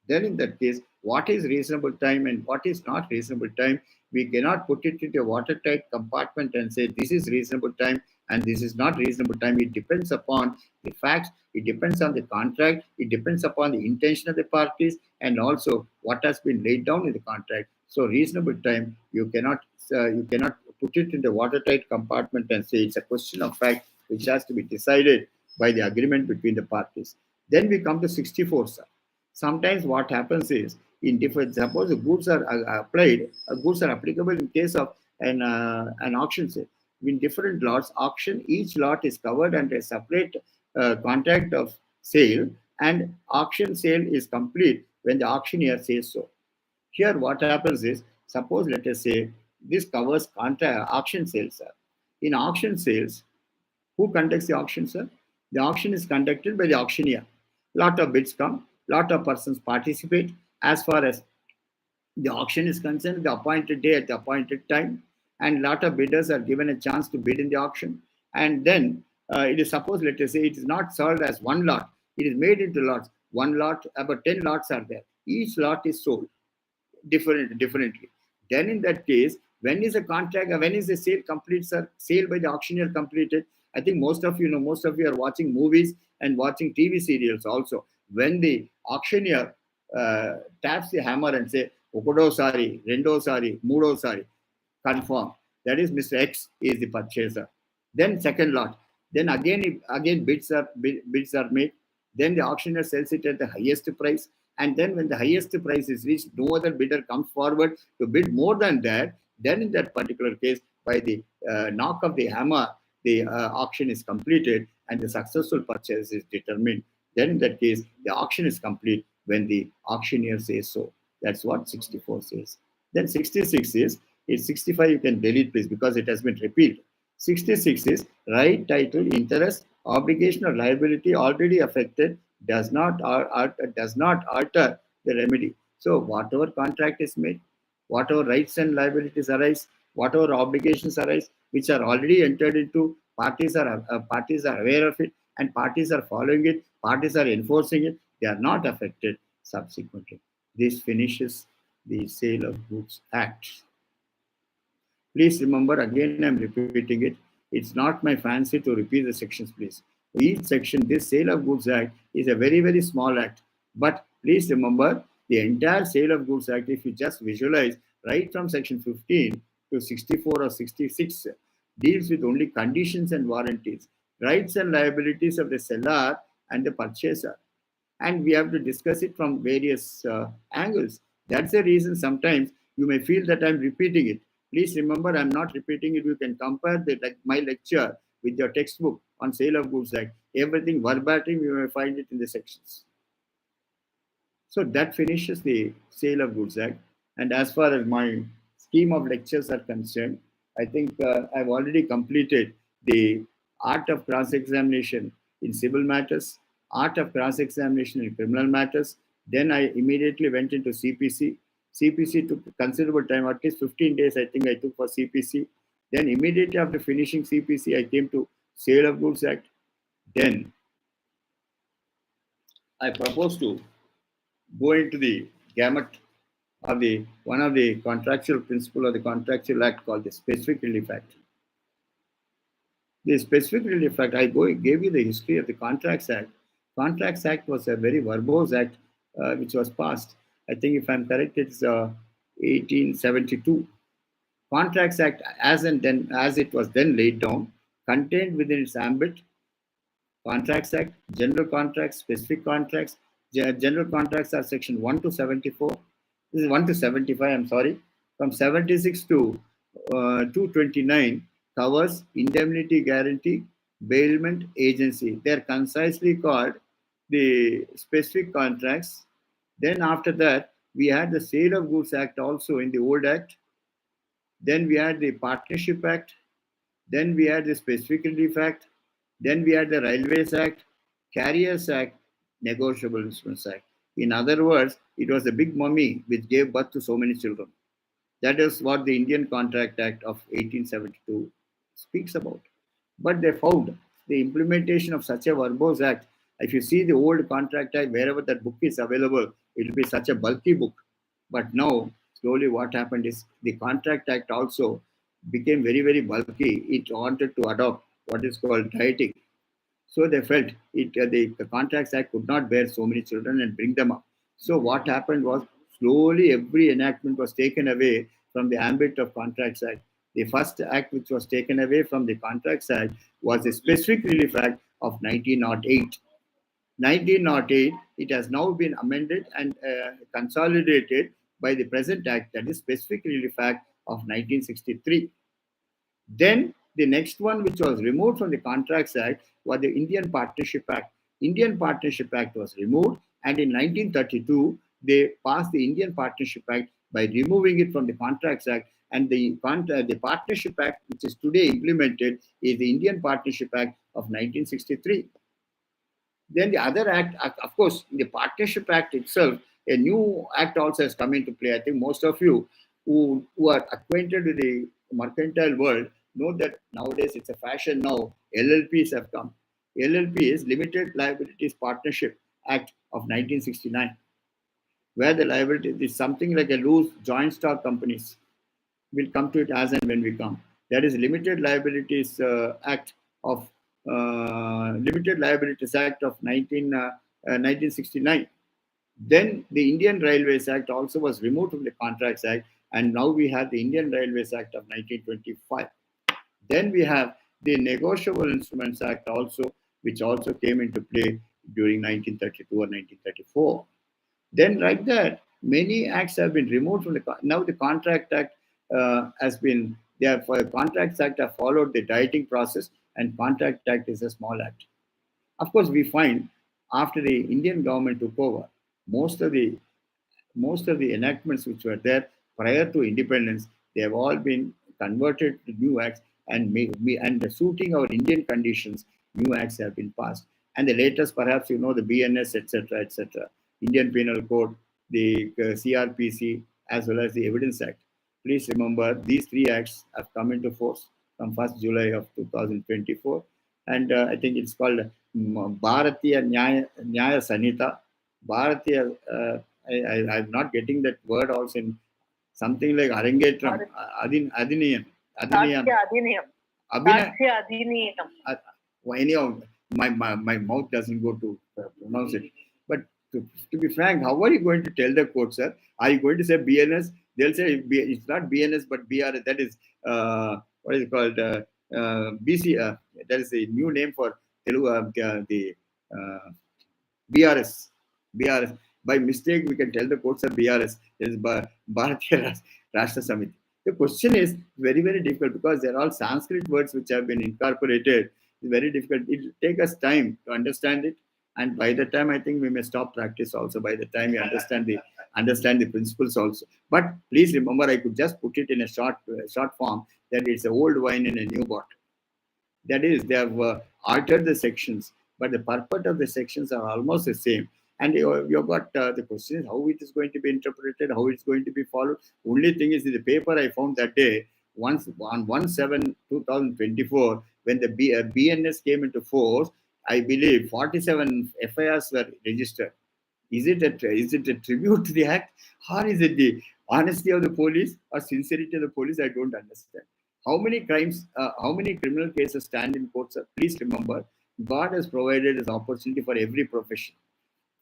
Then in that case, what is reasonable time and what is not reasonable time? We cannot put it into a watertight compartment and say this is reasonable time and this is not reasonable time. It depends upon the facts, it depends on the contract, it depends upon the intention of the parties, and also what has been laid down in the contract. So reasonable time, you cannot put it in the watertight compartment and say it's a question of fact which has to be decided by the agreement between the parties. Then we come to 64, sir. Sometimes what happens is, in different, suppose the goods are applied, goods are applicable in case of an auction sale. In different lots, auction, each lot is covered under a separate contract of sale, and auction sale is complete when the auctioneer says so. Here, what happens is, suppose, let us say, this covers auction sales, sir. In auction sales, who conducts the auction, sir? The auction is conducted by the auctioneer. Lot of bids come, lot of persons participate. As far as the auction is concerned, the appointed day at the appointed time, and lot of bidders are given a chance to bid in the auction. And then it is supposed, let us say, it is not sold as one lot. It is made into lots. One lot, about 10 lots are there. Each lot is sold differently. Then in that case, when is the contract, when is the sale complete, sir? Sale by the auctioneer completed. I think most of you know, most of you are watching movies and watching TV serials also. When the auctioneer taps the hammer and say, Okodo sari, Rendo sari, Mudo sari, confirm. That is Mr. X is the purchaser. Then second lot. Then again bids are made. Then the auctioneer sells it at the highest price. And then when the highest price is reached, no other bidder comes forward to bid more than that. Then in that particular case, by the knock of the hammer, the auction is completed and the successful purchase is determined. Then in that case, the auction is complete when the auctioneer says so. That's what 64 says. Then 66 is, it's 65 you can delete please because it has been repealed. 66 is right title, interest, obligation or liability already affected does not alter the remedy. So whatever contract is made, whatever rights and liabilities arise, whatever obligations arise, which are already entered into, parties are aware of it, and parties are following it, parties are enforcing it. They are not affected subsequently. This finishes the Sale of Goods Act. Please remember, again I'm repeating it, it's not my fancy to repeat the sections, please. Each section, this Sale of Goods Act is a very, very small act. But please remember, the entire Sale of Goods Act, if you just visualize, right from section 15 to 64 or 66, deals with only conditions and warranties, rights and liabilities of the seller and the purchaser. And we have to discuss it from various angles. That's the reason sometimes you may feel that I'm repeating it. Please remember, I'm not repeating it. You can compare my lecture with your textbook on Sale of Goods Act. Everything verbatim, you may find it in the sections. So that finishes the Sale of Goods Act. And as far as my scheme of lectures are concerned, I think I've already completed the art of cross-examination in civil matters, art of cross-examination in criminal matters. Then I immediately went into CPC. CPC took considerable time, at least 15 days I think I took for CPC. Then immediately after finishing CPC, I came to Sale of Goods Act. Then I proposed to go into the gamut of the one of the contractual principle of the contractual act called the Specific Relief Act. The Specific Relief Act, gave you the history of the Contracts Act. Contracts Act was a very verbose act which was passed. I think if I'm correct, it's 1872. Contracts Act, as it was then laid down, contained within its ambit Contracts Act, General Contracts, Specific Contracts. General Contracts are section 1 to 74. This is 1 to 75, I'm sorry. From 76 to 229 covers indemnity guarantee, bailment agency. They're concisely called the specific contracts. Then after that, we had the Sale of Goods Act also in the old act. Then we had the Partnership Act. Then we had the Specific Relief Act. Then we had the Railways Act, Carriers Act, Negotiable Instruments Act. In other words, it was a big mummy which gave birth to so many children. That is what the Indian Contract Act of 1872 speaks about. But they found the implementation of such a verbose act. If you see the old Contract Act, wherever that book is available, it will be such a bulky book. But now, slowly what happened is the Contract Act also became very, very bulky. It wanted to adopt what is called dieting. So they felt the Contracts Act could not bear so many children and bring them up. So what happened was slowly every enactment was taken away from the ambit of Contracts Act. The first act which was taken away from the Contracts Act was the Specific Relief Act of 1908. 1908, it has now been amended and consolidated by the present act, that is Specific Relief Act of 1963. Then the next one, which was removed from the Contracts Act, was the Indian Partnership Act. Indian Partnership Act was removed, and in 1932 they passed the Indian Partnership Act by removing it from the Contracts Act. And the Partnership Act, which is today implemented, is the Indian Partnership Act of 1963. Then the other act, of course, in the Partnership Act itself, a new act also has come into play. I think most of you who are acquainted with the mercantile world know that nowadays it's a fashion now. LLPs have come. LLP is Limited Liabilities Partnership Act of 1969, where the liability is something like a loose joint stock companies. We'll come to it as and when we come. That is Limited Liabilities Act of Limited Liabilities Act of 1969. Then the Indian Railways Act also was removed from the Contracts Act, and now we have the Indian Railways Act of 1925. Then we have the Negotiable Instruments Act also, which also came into play during 1932 or 1934. Then, like that, many acts have been removed from the. Now, the Contract Act has been. Therefore, Contracts Act have followed the dieting process, and Contract Act is a small act. Of course, we find after the Indian government took over, most of the most of the enactments which were there prior to independence, they have all been converted to new acts, and suiting our Indian conditions, new acts have been passed. And the latest, perhaps you know, the BNS, etc., etc., Indian Penal Code, the CRPC, as well as the Evidence Act. Please remember, these three acts have come into force from 1st July of 2024, and I think it's called Bharatiya Nyaya Sanhita. Bharatiya, I'm not getting that word also in something like Arangetram, Adiniyan, Adiniyan, Satya Adhiniyam. Abhina. Satya Adhiniyam. Anyhow, my mouth doesn't go to pronounce it. But to be frank, how are you going to tell the court, sir? Are you going to say BNS? They'll say it's not BNS but BRS. That is what is it called? BC. That is the new name for Telugu, the uh, BRS. BRS. By mistake, we can tell the courts are BRS. It is Bharatiya Rashtra Samiti. The question is very, very difficult because they're all Sanskrit words which have been incorporated. It's very difficult. It will take us time to understand it. And by the time, I think we may stop practice also. By the time we understand the principles also. But please remember, I could just put it in a short form that it's an old wine in a new bottle. That is, they have altered the sections, but the purport of the sections are almost the same. And you've got the question is how it is going to be interpreted, how it's going to be followed. Only thing is, in the paper I found that day, once on 1/7/2024, when the BNS came into force, I believe 47 FIRs were registered. Is it a tribute to the act, or is it the honesty of the police or sincerity of the police? I don't understand. How many crimes, how many criminal cases stand in courts? Please remember, God has provided this opportunity for every profession.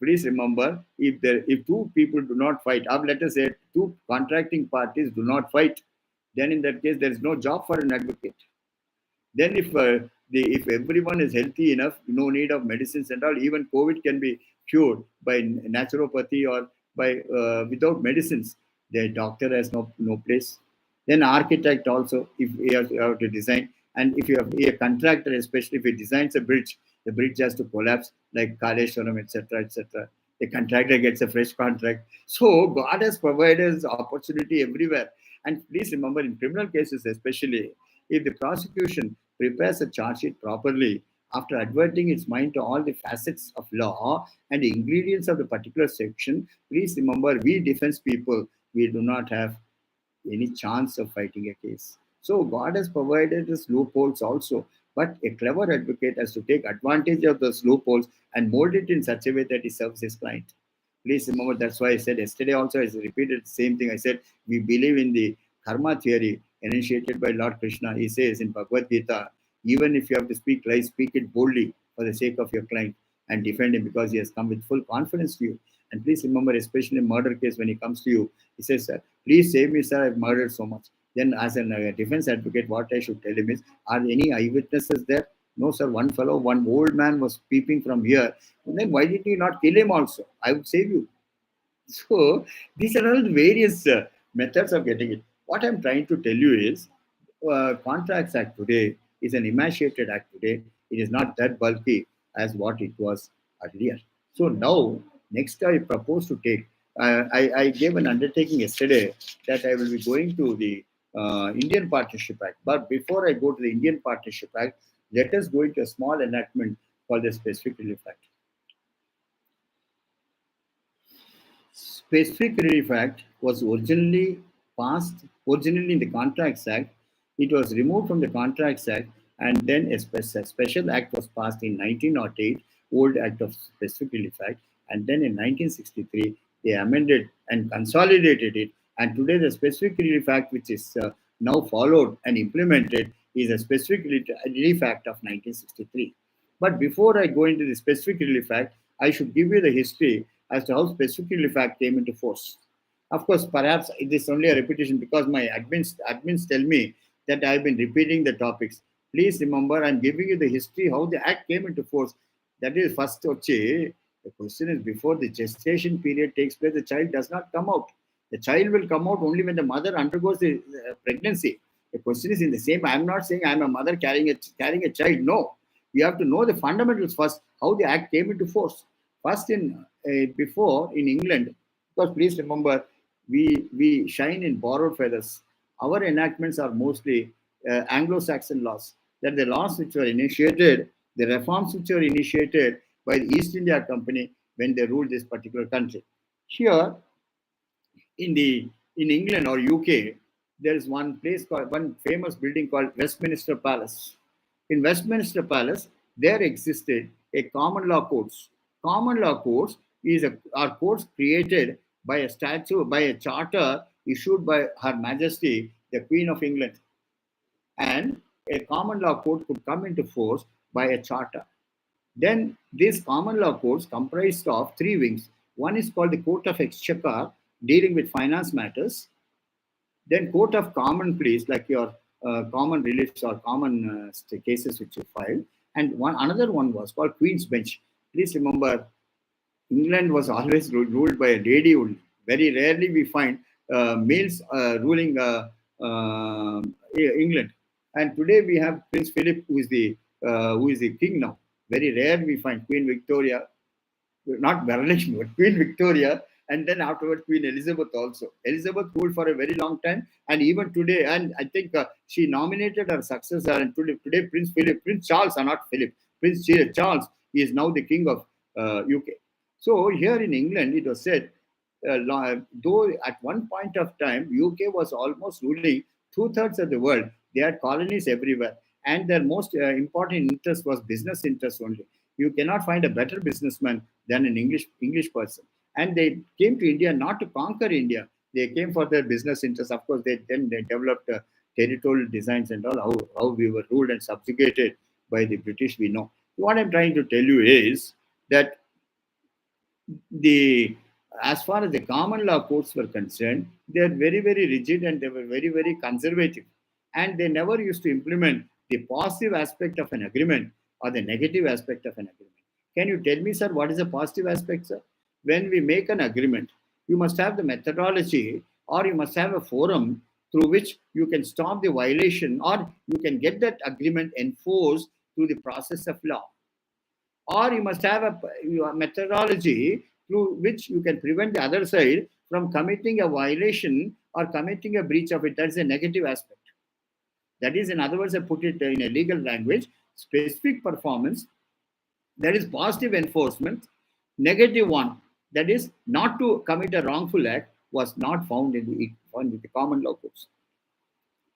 Please remember, if two people do not fight, or let us say two contracting parties do not fight, then in that case there is no job for an advocate. Then if everyone is healthy enough, no need of medicines and all, even COVID can be cured by naturopathy or by without medicines. The doctor has no place. Then architect also, if you have to design, and if you have a contractor, especially if he designs a bridge, the bridge has to collapse like Kaleshwaram, etc., etc. The contractor gets a fresh contract. So God has provided opportunity everywhere. And please remember, in criminal cases especially, if the prosecution prepares a charge sheet properly, after adverting its mind to all the facets of law and the ingredients of the particular section, please remember, we defense people, we do not have any chance of fighting a case. So God has provided these loopholes also, but a clever advocate has to take advantage of those loopholes and mold it in such a way that he serves his client. Please remember, that's why I said yesterday also, I repeated the same thing. I said, we believe in the karma theory initiated by Lord Krishna. He says in Bhagavad Gita, even if you have to speak lies, speak it boldly for the sake of your client and defend him because he has come with full confidence to you. And please remember, especially in murder case, when he comes to you, he says, sir, please save me, sir, I've murdered so much. Then as a defense advocate, what I should tell him is, are any eyewitnesses there? No, sir, one old man was peeping from here. And then why did you not kill him also? I would save you. So these are all various methods of getting it. What I'm trying to tell you is, Contracts Act today is an emaciated act today. It is not that bulky as what it was earlier. So now, next I propose to take, I gave an undertaking yesterday that I will be going to the Indian Partnership Act. But before I go to the Indian Partnership Act, let us go into a small enactment called the Specific Relief Act. Specific Relief Act was originally in the Contracts Act. It was removed from the Contracts Act, and then a special act was passed in 1908, Old Act of Specific Relief Act, and then in 1963 they amended and consolidated it. And today the Specific Relief Act, which is now followed and implemented, is a Specific Relief Act of 1963. But before I go into the Specific Relief Act, I should give you the history as to how Specific Relief Act came into force. Of course, perhaps it is only a repetition because my admins tell me that I have been repeating the topics. Please remember, I'm giving you the history how the act came into force. That is first, the question is, before the gestation period takes place, the child does not come out. The child will come out only when the mother undergoes the pregnancy. The question is in the same. I'm not saying I'm a mother carrying a child. No, you have to know the fundamentals first. How the act came into force. First, before in England, because please remember, we shine in borrowed feathers. Our enactments are mostly Anglo-Saxon laws. That the laws which were initiated, the reforms which were initiated by the East India Company when they ruled this particular country. Here, in England or UK, there is one famous building called Westminster Palace. In Westminster Palace, there existed a common law courts. Common law courts are courts created by a charter issued by Her Majesty, the Queen of England. And a common law court could come into force by a charter. Then these common law courts comprised of three wings. One is called the Court of Exchequer, dealing with finance matters. Then Court of Common Pleas, like your common reliefs or common cases which you file. And another one was called Queen's Bench. Please remember, England was always ruled by a lady only. Very rarely we find males ruling England. And today we have Prince Philip, who is the king now. Very rare we find Queen Victoria, not Varalakshmi, but Queen Victoria, and then afterwards Queen Elizabeth also. Elizabeth ruled for a very long time, and even today, and I think she nominated her successor, and today Prince Charles, or not Philip, Prince Charles, he is now the king of UK. So here in England, it was said, though at one point of time, UK was almost ruling two-thirds of the world. They had colonies everywhere, and their most important interest was business interest only. You cannot find a better businessman than an English person. And they came to India not to conquer India. They came for their business interests. Of course, they developed territorial designs and all, how we were ruled and subjugated by the British, we know. What I'm trying to tell you is that as far as the common law courts were concerned, they are very, very rigid and they were very, very conservative. And they never used to implement the positive aspect of an agreement or the negative aspect of an agreement. Can you tell me, sir, what is the positive aspect, sir? When we make an agreement, you must have the methodology or you must have a forum through which you can stop the violation or you can get that agreement enforced through the process of law. Or you must have a methodology through which you can prevent the other side from committing a violation or committing a breach of it. That's a negative aspect. That is, in other words, I put it in a legal language, specific performance, that is positive enforcement. Negative one, that is not to commit a wrongful act, was not found in the common law courts.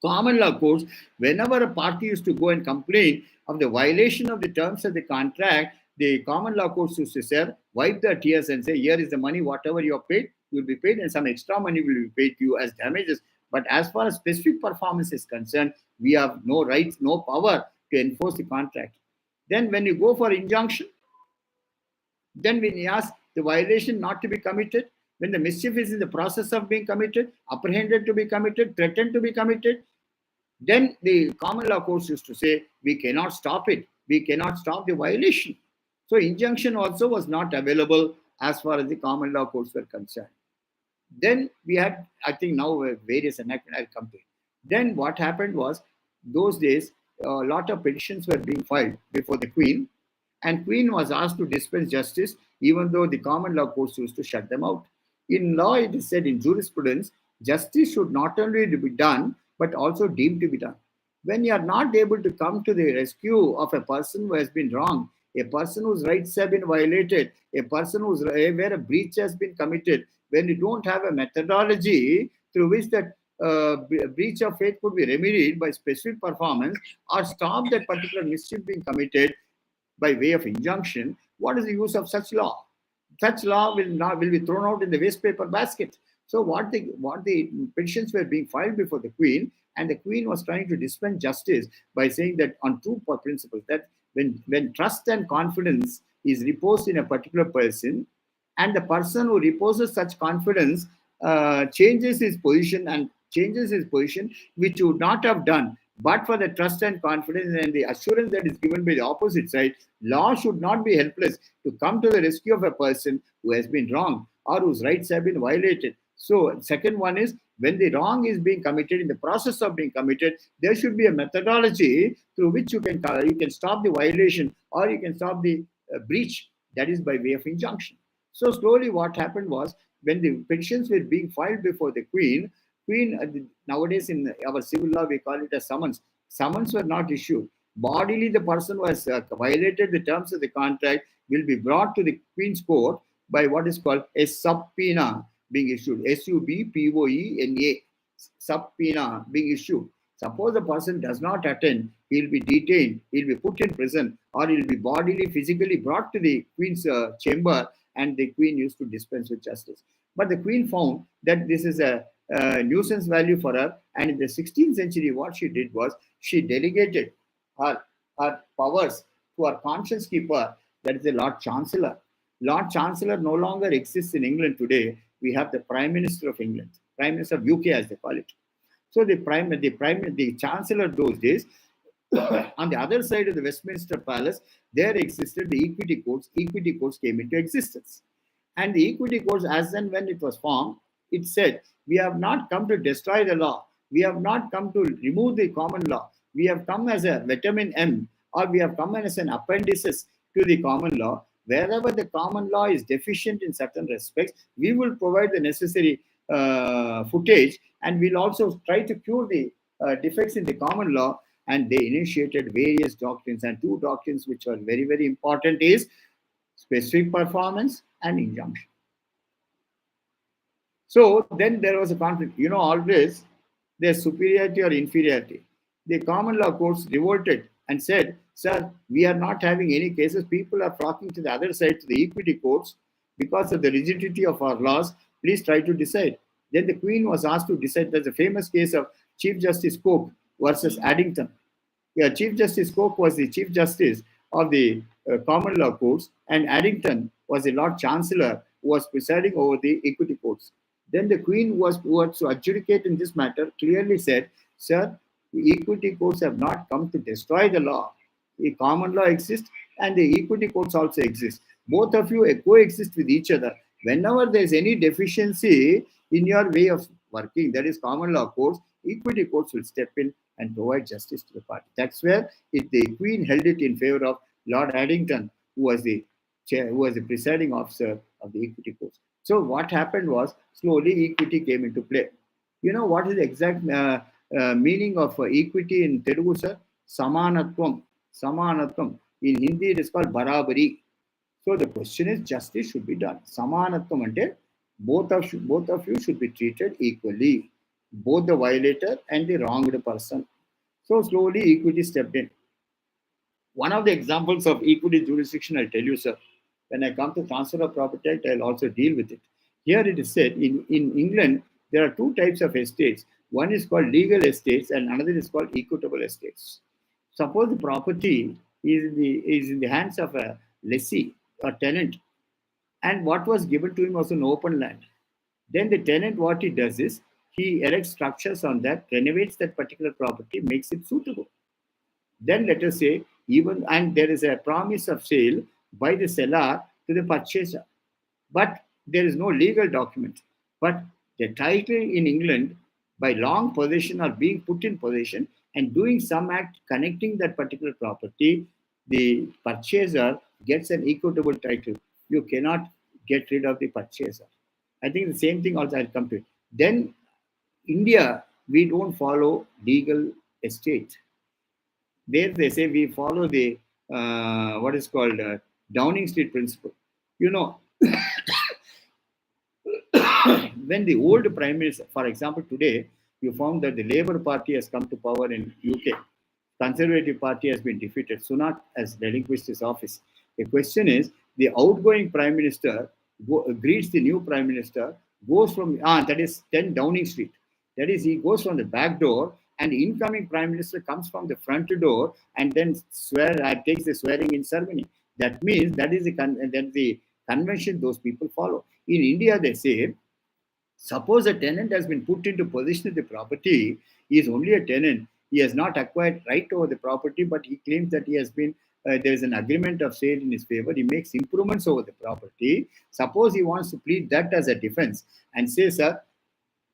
Common law courts, whenever a party used to go and complain of the violation of the terms of the contract, the common law courts used to say, wipe their tears and say, here is the money, whatever you are paid, you will be paid, and some extra money will be paid to you as damages. But as far as specific performance is concerned, we have no rights, no power to enforce the contract. Then when you go for injunction, then when you ask the violation not to be committed, when the mischief is in the process of being committed, apprehended to be committed, threatened to be committed, then the common law courts used to say, we cannot stop it. We cannot stop the violation. So injunction also was not available as far as the common law courts were concerned. Then we had, I think now various enactments, I'll come to it. Then what happened was, those days, a lot of petitions were being filed before the Queen, and Queen was asked to dispense justice, even though the common law courts used to shut them out. In law, it is said in jurisprudence, justice should not only be done, but also deemed to be done. When you are not able to come to the rescue of a person who has been wronged, a person whose rights have been violated, a person where a breach has been committed, when you don't have a methodology through which that breach of faith could be remedied by specific performance or stop that particular mischief being committed by way of injunction, what is the use of such law? Such law will be thrown out in the waste paper basket. So what the petitions were being filed before the Queen, and the Queen was trying to dispense justice by saying that on two principles, that when trust and confidence is reposed in a particular person, and the person who reposes such confidence changes his position, which would not have done but for the trust and confidence and the assurance that is given by the opposite side. Law should not be helpless to come to the rescue of a person who has been wronged or whose rights have been violated. So, second one is, when the wrong is being committed, in the process of being committed, there should be a methodology through which you can stop the violation or you can stop the breach. That is by way of injunction. So slowly, what happened was, when the petitions were being filed before the Queen, nowadays in our civil law we call it a summons. Summons were not issued. Bodily, the person who has violated the terms of the contract will be brought to the Queen's court by what is called a subpoena being issued. SUBPOENA, subpoena being issued. Suppose the person does not attend, he will be detained, he will be put in prison, or he will be bodily, physically brought to the Queen's chamber, and the Queen used to dispense with justice. But the Queen found that this is a nuisance value for her, and in the 16th century, what she did was, she delegated her, her powers to her conscience keeper, that is the Lord Chancellor. Lord Chancellor no longer exists in England today. We have the Prime Minister of England, Prime Minister of UK, as they call it. So the Chancellor those days, on the other side of the Westminster Palace, there existed the equity courts. Equity courts came into existence. And the equity courts, as and when it was formed, it said, we have not come to destroy the law. We have not come to remove the common law. We have come as a vitamin M, or we have come as an appendices to the common law. Wherever the common law is deficient in certain respects, we will provide the necessary footage, and we'll also try to cure the defects in the common law. And they initiated various doctrines, and two doctrines which are very, very important is specific performance and injunction. So then there was a conflict. Always there's superiority or inferiority. The common law courts revolted and said, sir, we are not having any cases. People are flocking to the other side, to the equity courts, because of the rigidity of our laws. Please try to decide. Then the Queen was asked to decide. There's a famous case of Chief Justice Coke versus Addington. Yeah, Chief Justice Coke was the Chief Justice of the common law courts, and Addington was the Lord Chancellor who was presiding over the equity courts. Then the Queen who was to adjudicate in this matter clearly said, sir, the equity courts have not come to destroy the law. The common law exists and the equity courts also exist. Both of you coexist with each other. Whenever there is any deficiency in your way of working, that is common law courts, equity courts will step in and provide justice to the party. That's where the Queen held it in favor of Lord Addington, who was the presiding officer of the equity courts. So what happened was, slowly equity came into play. You know what is the exact meaning of equity in Telugu, sir? Samanatvam. Samanatvam. In Hindi, it is called barabari. So the question is, justice should be done. Samanatvam ante both of you should be treated equally, both the violator and the wronged person. So slowly equity stepped in. One of the examples of equity jurisdiction, I'll tell you, sir. When I come to Transfer of Property Act, I'll also deal with it. Here it is said, in England, there are two types of estates. One is called legal estates and another is called equitable estates. Suppose the property is in the hands of a lessee or tenant, and what was given to him was an open land. Then the tenant, what he does is, he erects structures on that, renovates that particular property, makes it suitable. Then let us say, and there is a promise of sale by the seller to the purchaser, but there is no legal document. But The title in England by long possession or being put in possession and doing some act connecting that particular property, the purchaser gets an equitable title. You cannot get rid of the purchaser. I think the same thing also I'll come to it. Then India, we don't follow legal estate. There they say we follow the what is called Downing Street principle. You know, when the old prime minister, for example, today you found that the Labour Party has come to power in UK. Conservative Party has been defeated. Sunak has relinquished his office. The question is, the outgoing prime minister greets the new prime minister, goes from that is 10 Downing Street. That is, he goes from the back door, and the incoming prime minister comes from the front door and then takes the swearing in ceremony. That means that is the convention those people follow. In India, they say, suppose a tenant has been put into possession of the property, he is only a tenant. He has not acquired right over the property, but he claims that he has been there is an agreement of sale in his favor. He makes improvements over the property. Suppose he wants to plead that as a defense and say, sir,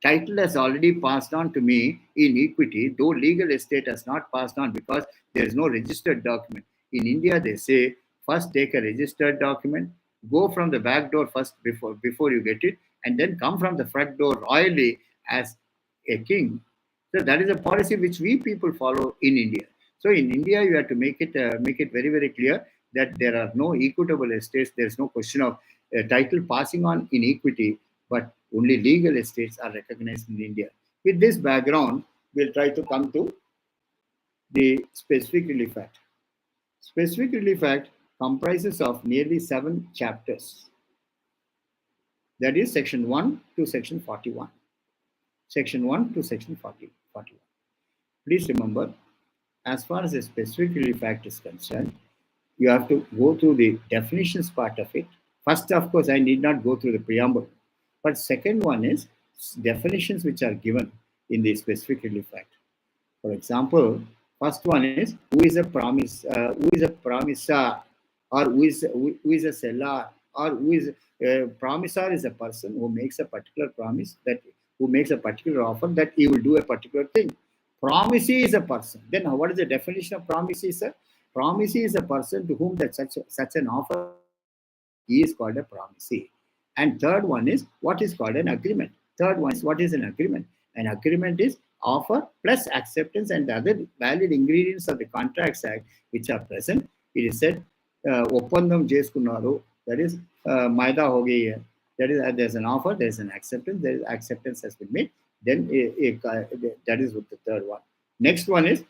title has already passed on to me in equity, though legal estate has not passed on because there is no registered document. In India, they say first take a registered document, go from the back door first before you get it, and then come from the front door royally as a king. So that is a policy which we people follow in India. So in India, you have to make it very very clear that there are no equitable estates. There is no question of title passing on in equity, but only legal estates are recognized in India. With this background, we'll try to come to the Specific Relief Act. Specific Relief Act comprises of nearly 7 chapters. That is Section 1 to Section 41. Section 1 to Section 41. Please remember, as far as the Specific Relief Act is concerned, you have to go through the definitions part of it. First, of course, I need not go through the preamble. But second one is definitions which are given in the Specific Relief Act. For example, first one is who is a promisor, or who is a seller, or who is a promisor is a person who makes a particular promise, that who makes a particular offer that he will do a particular thing. Promisee is a person. Then what is the definition of promisee, sir? Promisee is a person to whom that such an offer he is called a promisee. And third one is what is called an agreement. Third one is what is an agreement. An agreement is offer plus acceptance and the other valid ingredients of the Contracts Act which are present. It is said, Oppandam Jeskunnaru, that is, Maida Hogi, that is, there's an offer, there's an acceptance, there is acceptance has been made. Then that is what the third one. Next one is,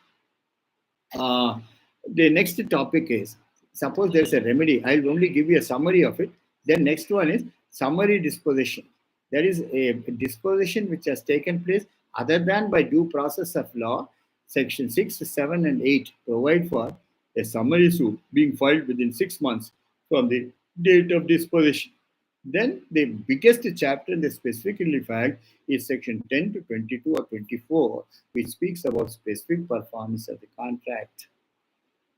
the next topic is, suppose there's a remedy. I'll only give you a summary of it. Then next one is summary disposition. That is a disposition which has taken place other than by due process of law. Section 6, 7, and 8 provide for a summary suit being filed within 6 months from the date of disposition. Then the biggest chapter in the Specific Relief Act is section 10 to 22 or 24, which speaks about specific performance of the contract.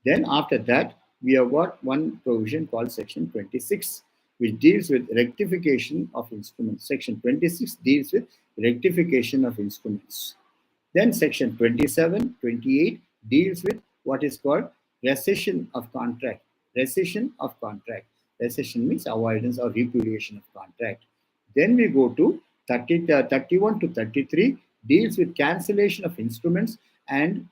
Then after that, we have got one provision called section 26, which deals with rectification of instruments. Section 26 deals with rectification of instruments. Then section 27, 28 deals with what is called rescission of contract. Rescission of contract. Rescission means avoidance or repudiation of contract. Then we go to 31 to 33 deals with cancellation of instruments and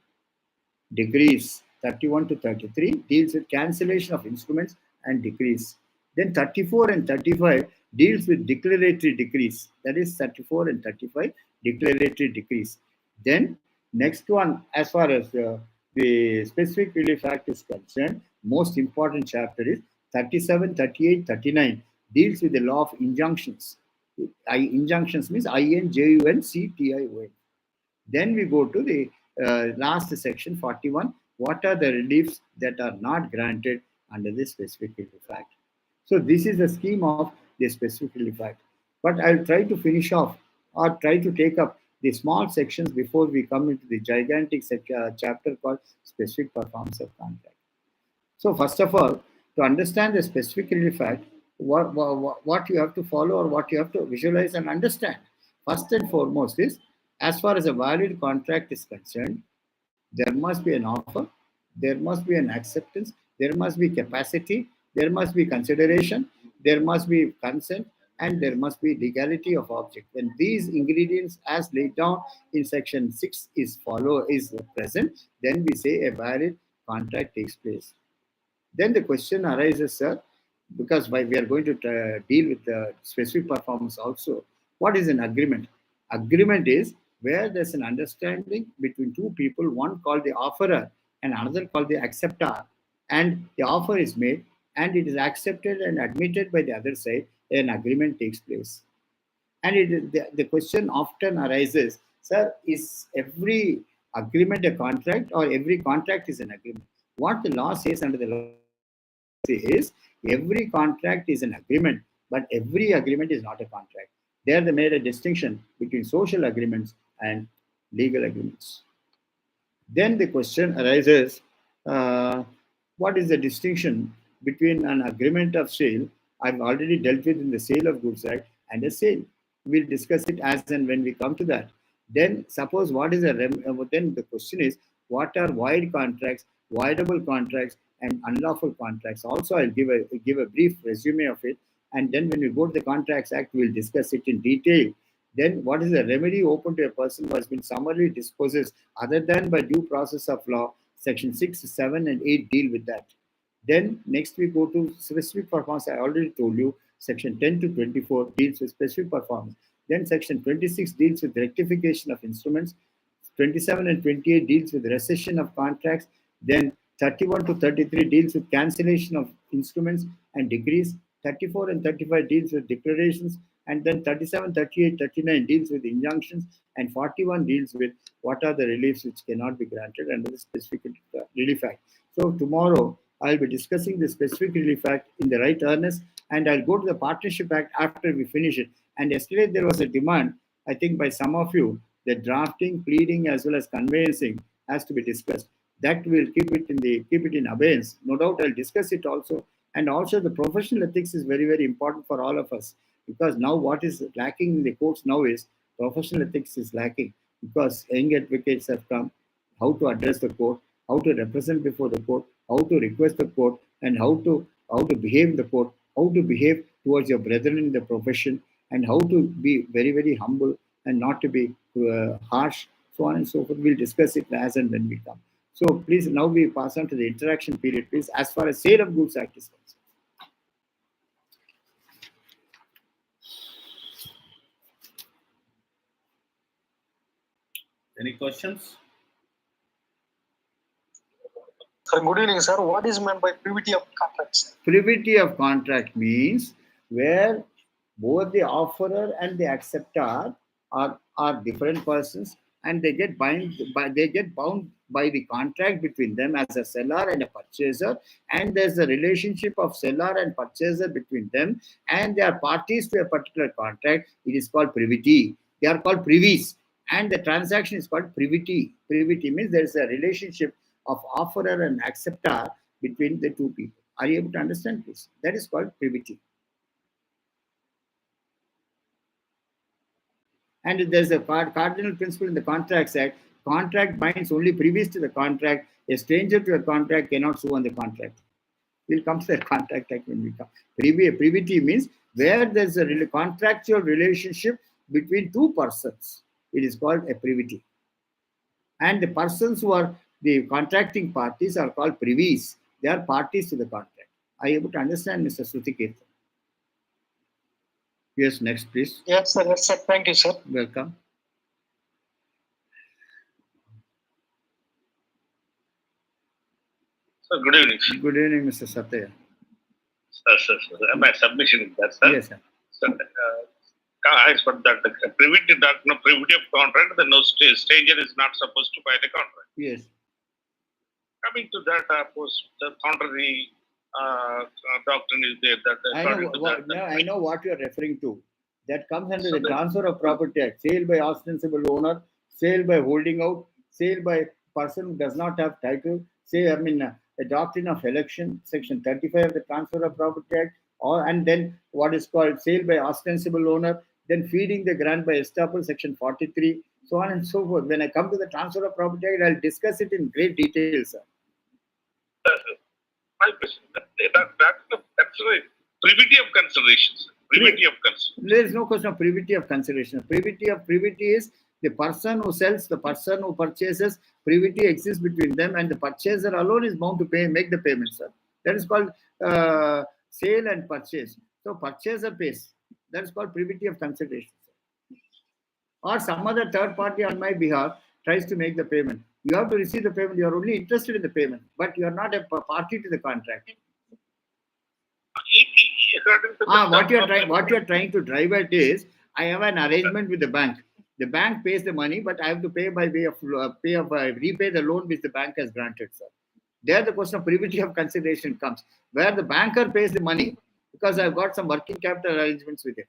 decrees. 31 to 33 deals with cancellation of instruments and decrees. Then 34 and 35 deals with declaratory decrees. That is 34 and 35 declaratory decrees. Then next one, as far as the Specific Relief Act is concerned, most important chapter is 37, 38, 39 deals with the law of injunctions. Injunctions means INJUNCTION. Then we go to the last section 41. What are the reliefs that are not granted under the Specific Relief Act? So this is the scheme of the Specific Relief Act. But I'll try to finish off or try to take up the small sections before we come into the gigantic chapter called Specific Performance of Contract. So first of all, to understand the Specific Relief Act, what you have to follow or what you have to visualize and understand. First and foremost is, as far as a valid contract is concerned, there must be an offer, there must be an acceptance, there must be capacity, there must be consideration, there must be consent, and there must be legality of object. When these ingredients, as laid down in section 6, is present, then we say a valid contract takes place. Then the question arises, sir, because why we are going to deal with the specific performance also. What is an agreement? Agreement is where there's an understanding between two people, one called the offerer and another called the acceptor, and the offer is made and it is accepted and admitted by the other side, an agreement takes place. And the question often arises, sir, is every agreement a contract or every contract is an agreement? What the law says under the law is every contract is an agreement, but every agreement is not a contract. There they made a distinction between social agreements and legal agreements. Then the question arises, uh, what is the distinction between an agreement of sale I've already dealt with in the Sale of Goods Act and a sale? We'll discuss it as and when we come to that. Then suppose what is then the question is, what are void contracts, voidable contracts, and unlawful contracts? Also, I'll give a brief resume of it, and then when we go to the Contracts Act, we'll discuss it in detail. Then what is the remedy open to a person who has been summarily dispossessed other than by due process of law? Section 6, 7, and 8 deal with that. Then next we go to specific performance. I already told you section 10 to 24 deals with specific performance. Then section 26 deals with rectification of instruments. 27 and 28 deals with rescission of contracts. Then 31 to 33 deals with cancellation of instruments and decrees. 34 and 35 deals with declarations, and then 37, 38, 39 deals with injunctions, and 41 deals with what are the reliefs which cannot be granted under the specific relief act. So tomorrow I'll be discussing the specific relief act in the right earnest, and I'll go to the partnership act after we finish it. And yesterday there was a demand, I think by some of you, that drafting, pleading, as well as conveyancing has to be discussed. That will keep it in abeyance. No doubt I'll discuss it also. And also the professional ethics is very, very important for all of us, because now what is lacking in the courts now is professional ethics is lacking, because young advocates have come, how to address the court, how to represent before the court, how to request the court, and how to behave in the court, how to behave towards your brethren in the profession, and how to be very, very humble and not to be harsh, so on and so forth. We'll discuss it as and when we come. So please, now we pass on to the interaction period, please, as far as Sale of Goods Act is concerned. Any questions? Sir, good evening, sir. What is meant by privity of contracts? Privity of contract means where both the offerer and the acceptor are different persons, and they get bound by the contract between them as a seller and a purchaser, and there's a relationship of seller and purchaser between them, and they are parties to a particular contract. It is called privity. They are called privies, and the transaction is called privity. Privity means there is a relationship of offerer and acceptor between the two people. Are you able to understand this? That is called privity. And there's a cardinal principle in the Contracts Act. Contract binds only previous to the contract. A stranger to a contract cannot sue on the contract. We'll come to the Contract Act when we come. Privity means where there's a contractual relationship between two persons. It is called a privity. And the persons who are the contracting parties are called privies. They are parties to the contract. Are you able to understand, Mr. Srutikirtan? Yes, next, please. Yes, sir. Yes, sir. Thank you, sir. Welcome. Sir, good evening. Good evening, Mr. Satya. Sir. My submission is that, sir. Yes, sir. Sir, as for that, the privity of contract, the no stranger is not supposed to buy the contract. Yes. Coming to that, the contrary doctrine is there. That I know what you are referring to. That comes under the Transfer of Property Act. Sale by ostensible owner, sale by holding out, sale by person who does not have title. The doctrine of election, section 35 of the Transfer of Property Act, and then what is called sale by ostensible owner, then feeding the grant by estoppel, section 43, so on and so forth. When I come to the transfer of property, I'll discuss it in great detail, sir. My question. That's right. Privity of considerations. Privity of consideration. There is no question of privity of consideration. Privity is the person who sells, the person who purchases. Privity exists between them, and the purchaser alone is bound to make the payment, sir. That is called sale and purchase. So purchaser pays. That is called privity of consideration. Or some other third party on my behalf tries to make the payment. You have to receive the payment. You are only interested in the payment, but you are not a party to the contract. What you are trying to drive at is, I have an arrangement with the bank. The bank pays the money, but I have to pay by way of repay the loan which the bank has granted, sir. There the question of privity of consideration comes, where the banker pays the money because I've got some working capital arrangements with him.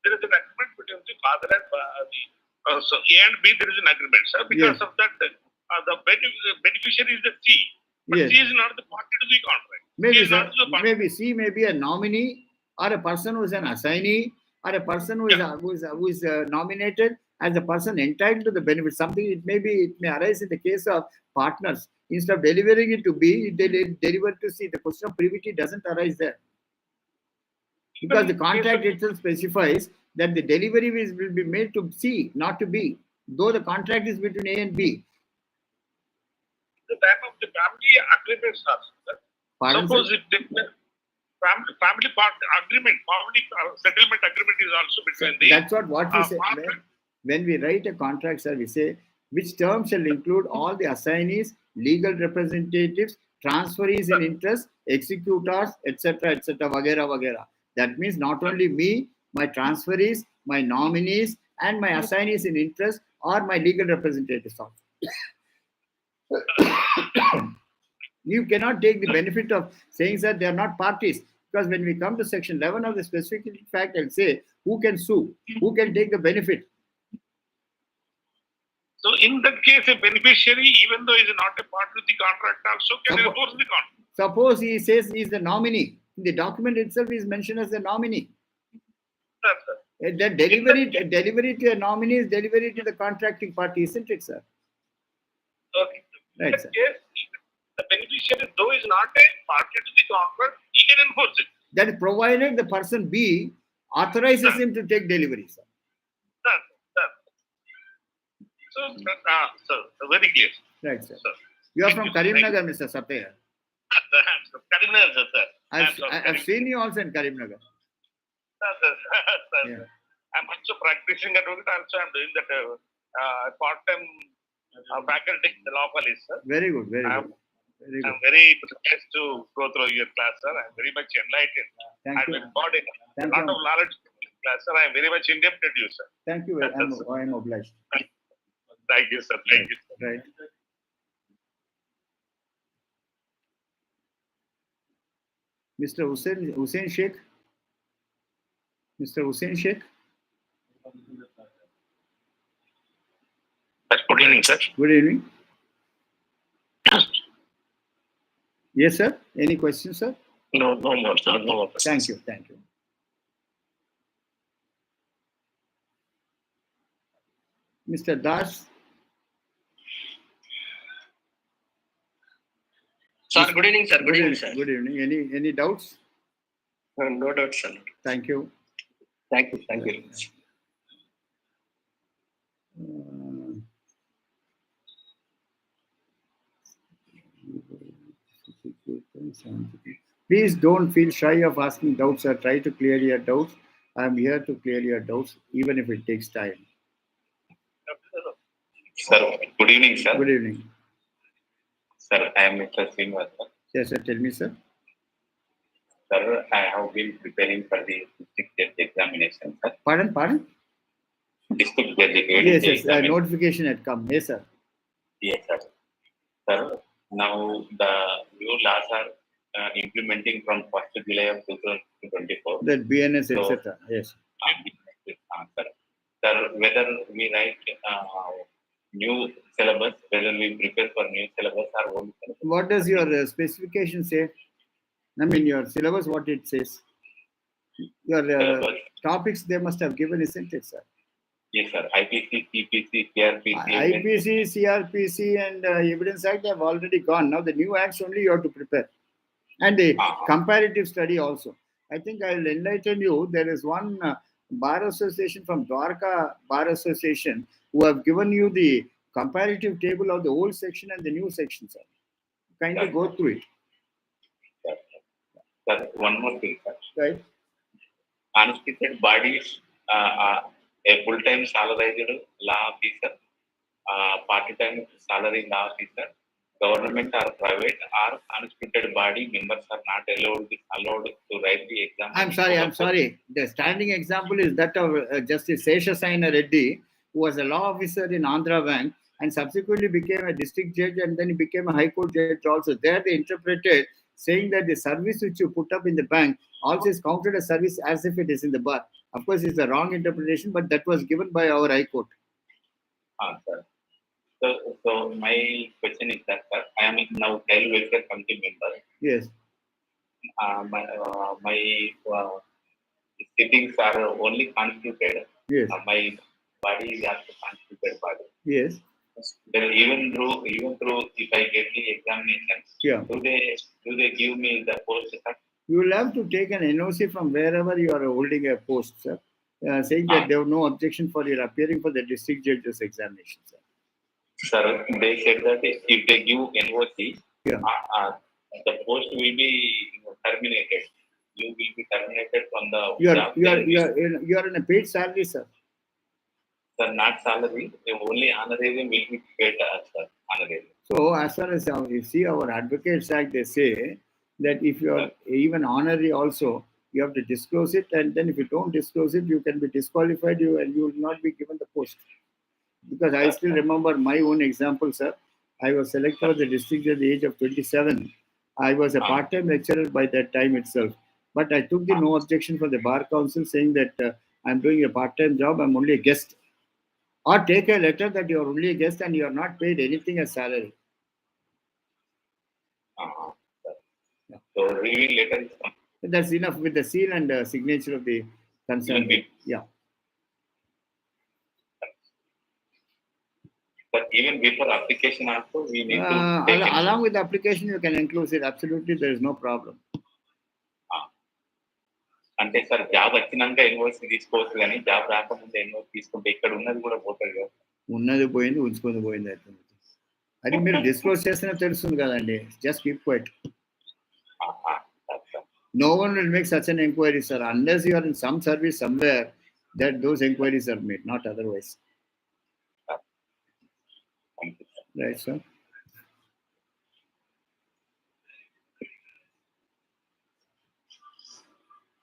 There is an agreement between the father and so A and B. There is an agreement, sir. Because of that, the beneficiary is the C, but C is not the party to the contract. Maybe, sir, maybe C may be a nominee, or a person who is an assignee, or a person who is nominated as a person entitled to the benefit. Something it may arise in the case of partners. Instead of delivering it to B, they deliver to C. The question of privity doesn't arise there, because the contract itself specifies that the delivery will be made to C, not to B, though the contract is between A and B. The time of the family agreements are. Pardon, suppose sir? if the family part agreement, family settlement agreement is also between the. That's what we say. When we write a contract, sir, we say which terms shall include all the assignees, legal representatives, transferees in interest, executors, etc., vagera, vagera. That means not only me, my transferees, my nominees, and my assignees in interest, or my legal representatives also. You cannot take the benefit of saying that they are not parties, because when we come to section 11 of the specific fact, I'll say who can sue, who can take the benefit. So in that case, a beneficiary, even though he is not a part of the contract, also can enforce the contract. Suppose he says he is the nominee. In the document itself is mentioned as the nominee. Yes, The delivery to a nominee is delivery to the contracting party, isn't it, sir? Okay. Right, In that sir. case, the beneficiary, though is not a party to the contract, he can enforce it. That is provided the person B authorizes him to take delivery, sir. So, very clear. Right, sir. You are from Karimnagar, Mr. Satya. Karimnagar, sir. I've seen you also in Karimnagar. Sir. Yeah. I'm also practicing advocate. Also, I'm doing that part-time faculty in the law college, sir. Very good, very good. I'm very pleased to go through your class, sir. I'm very much enlightened. Thank you. I've got a lot of knowledge in this class, sir. I'm very much indebted to you, sir. Thank you. I'm obliged. Thank you, sir. Thank you. Right. Mr. Hussein Sheikh. Mr. Hussein Sheikh. Good evening, sir. Good evening. Yes, sir. Any questions, sir? No more, sir. No more. Thank you. Thank you. Mr. Das. Sir, good evening, sir. Good evening, sir. Good evening. Any doubts? No doubt, sir. Thank you. Thank you. Thank you. Please don't feel shy of asking doubts, or try to clear your doubts. I am here to clear your doubts, even if it takes time. Sir, good evening, sir. Good evening. Sir, I am Mr. Srinivasa. Yes, sir. Tell me, sir. Sir, I have been preparing for the district judge examination, sir. Pardon? District judge Yes. examination. Notification had come. Yes, sir. Yes, sir. Sir, now the new laws are implementing from 1st July of 2024. That BNS, etc. Yes. Sir, whether we write new syllabus, whether we prepare for new syllabus or old syllabus. What does your specification say? I mean, your syllabus, what it says? Your syllabus. topics they must have given, isn't it, sir? Yes, sir. IPC, CPC, CRP, IPC, CRPC, and Evidence Act have already gone. Now the new acts only you have to prepare. And the comparative study also. I think I'll enlighten you. There is one bar association from Dwarka Bar Association who have given you the comparative table of the old section and the new section, sir. Kindly go through it. Sir, one more thing, sir. Right. Unrestricted bodies, a full-time salaried law officer, part-time salary law officer, government or private or unrestricted body members are not allowed to write the exam. I'm sorry. The standing example is that of Justice Seshasayana Reddy, who was a law officer in Andhra Bank and subsequently became a district judge and then he became a high court judge also. There they interpreted saying that the service which you put up in the bank also is counted as service as if it is in the bar. Of course, it's a wrong interpretation, but that was given by our high court. Sir. So my question is that, sir, I am now child welfare committee member. Yes. My sittings are only constituted. Yes. My body is also constituted body. Yes. Then even through if I get the examination, Yeah. do they give me the post, sir? You will have to take an NOC from wherever you are holding a post, sir, saying that there was no objection for your appearing for the district judge's examination, sir. Sir, they said that if they give NOC, Yeah. The post will be terminated. You will be terminated from the job. You are in a paid salary, sir. Sir, not salary. Only honorarium will be paid as sir. Honorarium. So, as far as you see our Advocates Act, they say that if you are even honorary also, you have to disclose it, and then if you don't disclose it, you can be disqualified, and you will not be given the post. Because I still remember my own example, sir. I was selected as a district judge at the age of 27. I was a part-time lecturer by that time itself. But I took the no objection from the Bar Council saying that I'm doing a part-time job, I'm only a guest. Or take a letter that you are only a guest and you are not paid anything as salary. Yeah. So reading letter is that's enough with the seal and signature of the concerned. Yeah. But even before application also, we need to take along with the application, you can enclose it. Absolutely, there is no problem. అంటే sir job వచ్చినాక NOC తీసుకోవచ్చు కానీ job రాకముందు NOC తీసుకుంటే ఇక్కడ ఉన్నది కూడా పోతుంది కదా. ఉన్నది పోయింది, ఉంచుకొని పోయింది అవుతుంది. అది మీరు డిస్క్లోజ్ చేస్తేనే తెలుస్తుంది కదండి. Just keep quiet. No one will make such an inquiry, sir, unless you are in some service somewhere that those inquiries are made, not otherwise. Right, sir.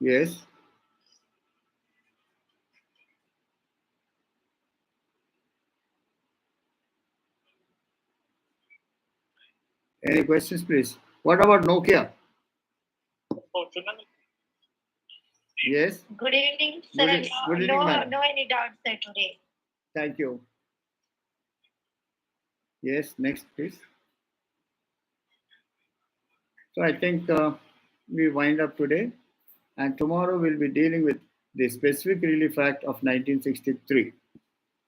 Yes. Any questions, please? What about Nokia? Yes. Good evening, sir. Good evening, no any doubts sir today. Thank you. Yes, next, please. So I think we wind up today, and tomorrow we'll be dealing with the Specific Relief Act of 1963.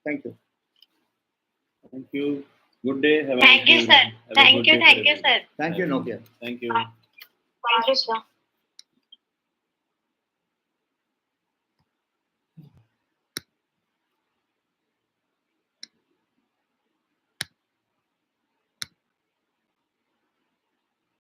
Thank you. Thank you. Good day. Thank you, sir. Thank you, sir. Thank you, Nokia. Thank you. Thank you, sir.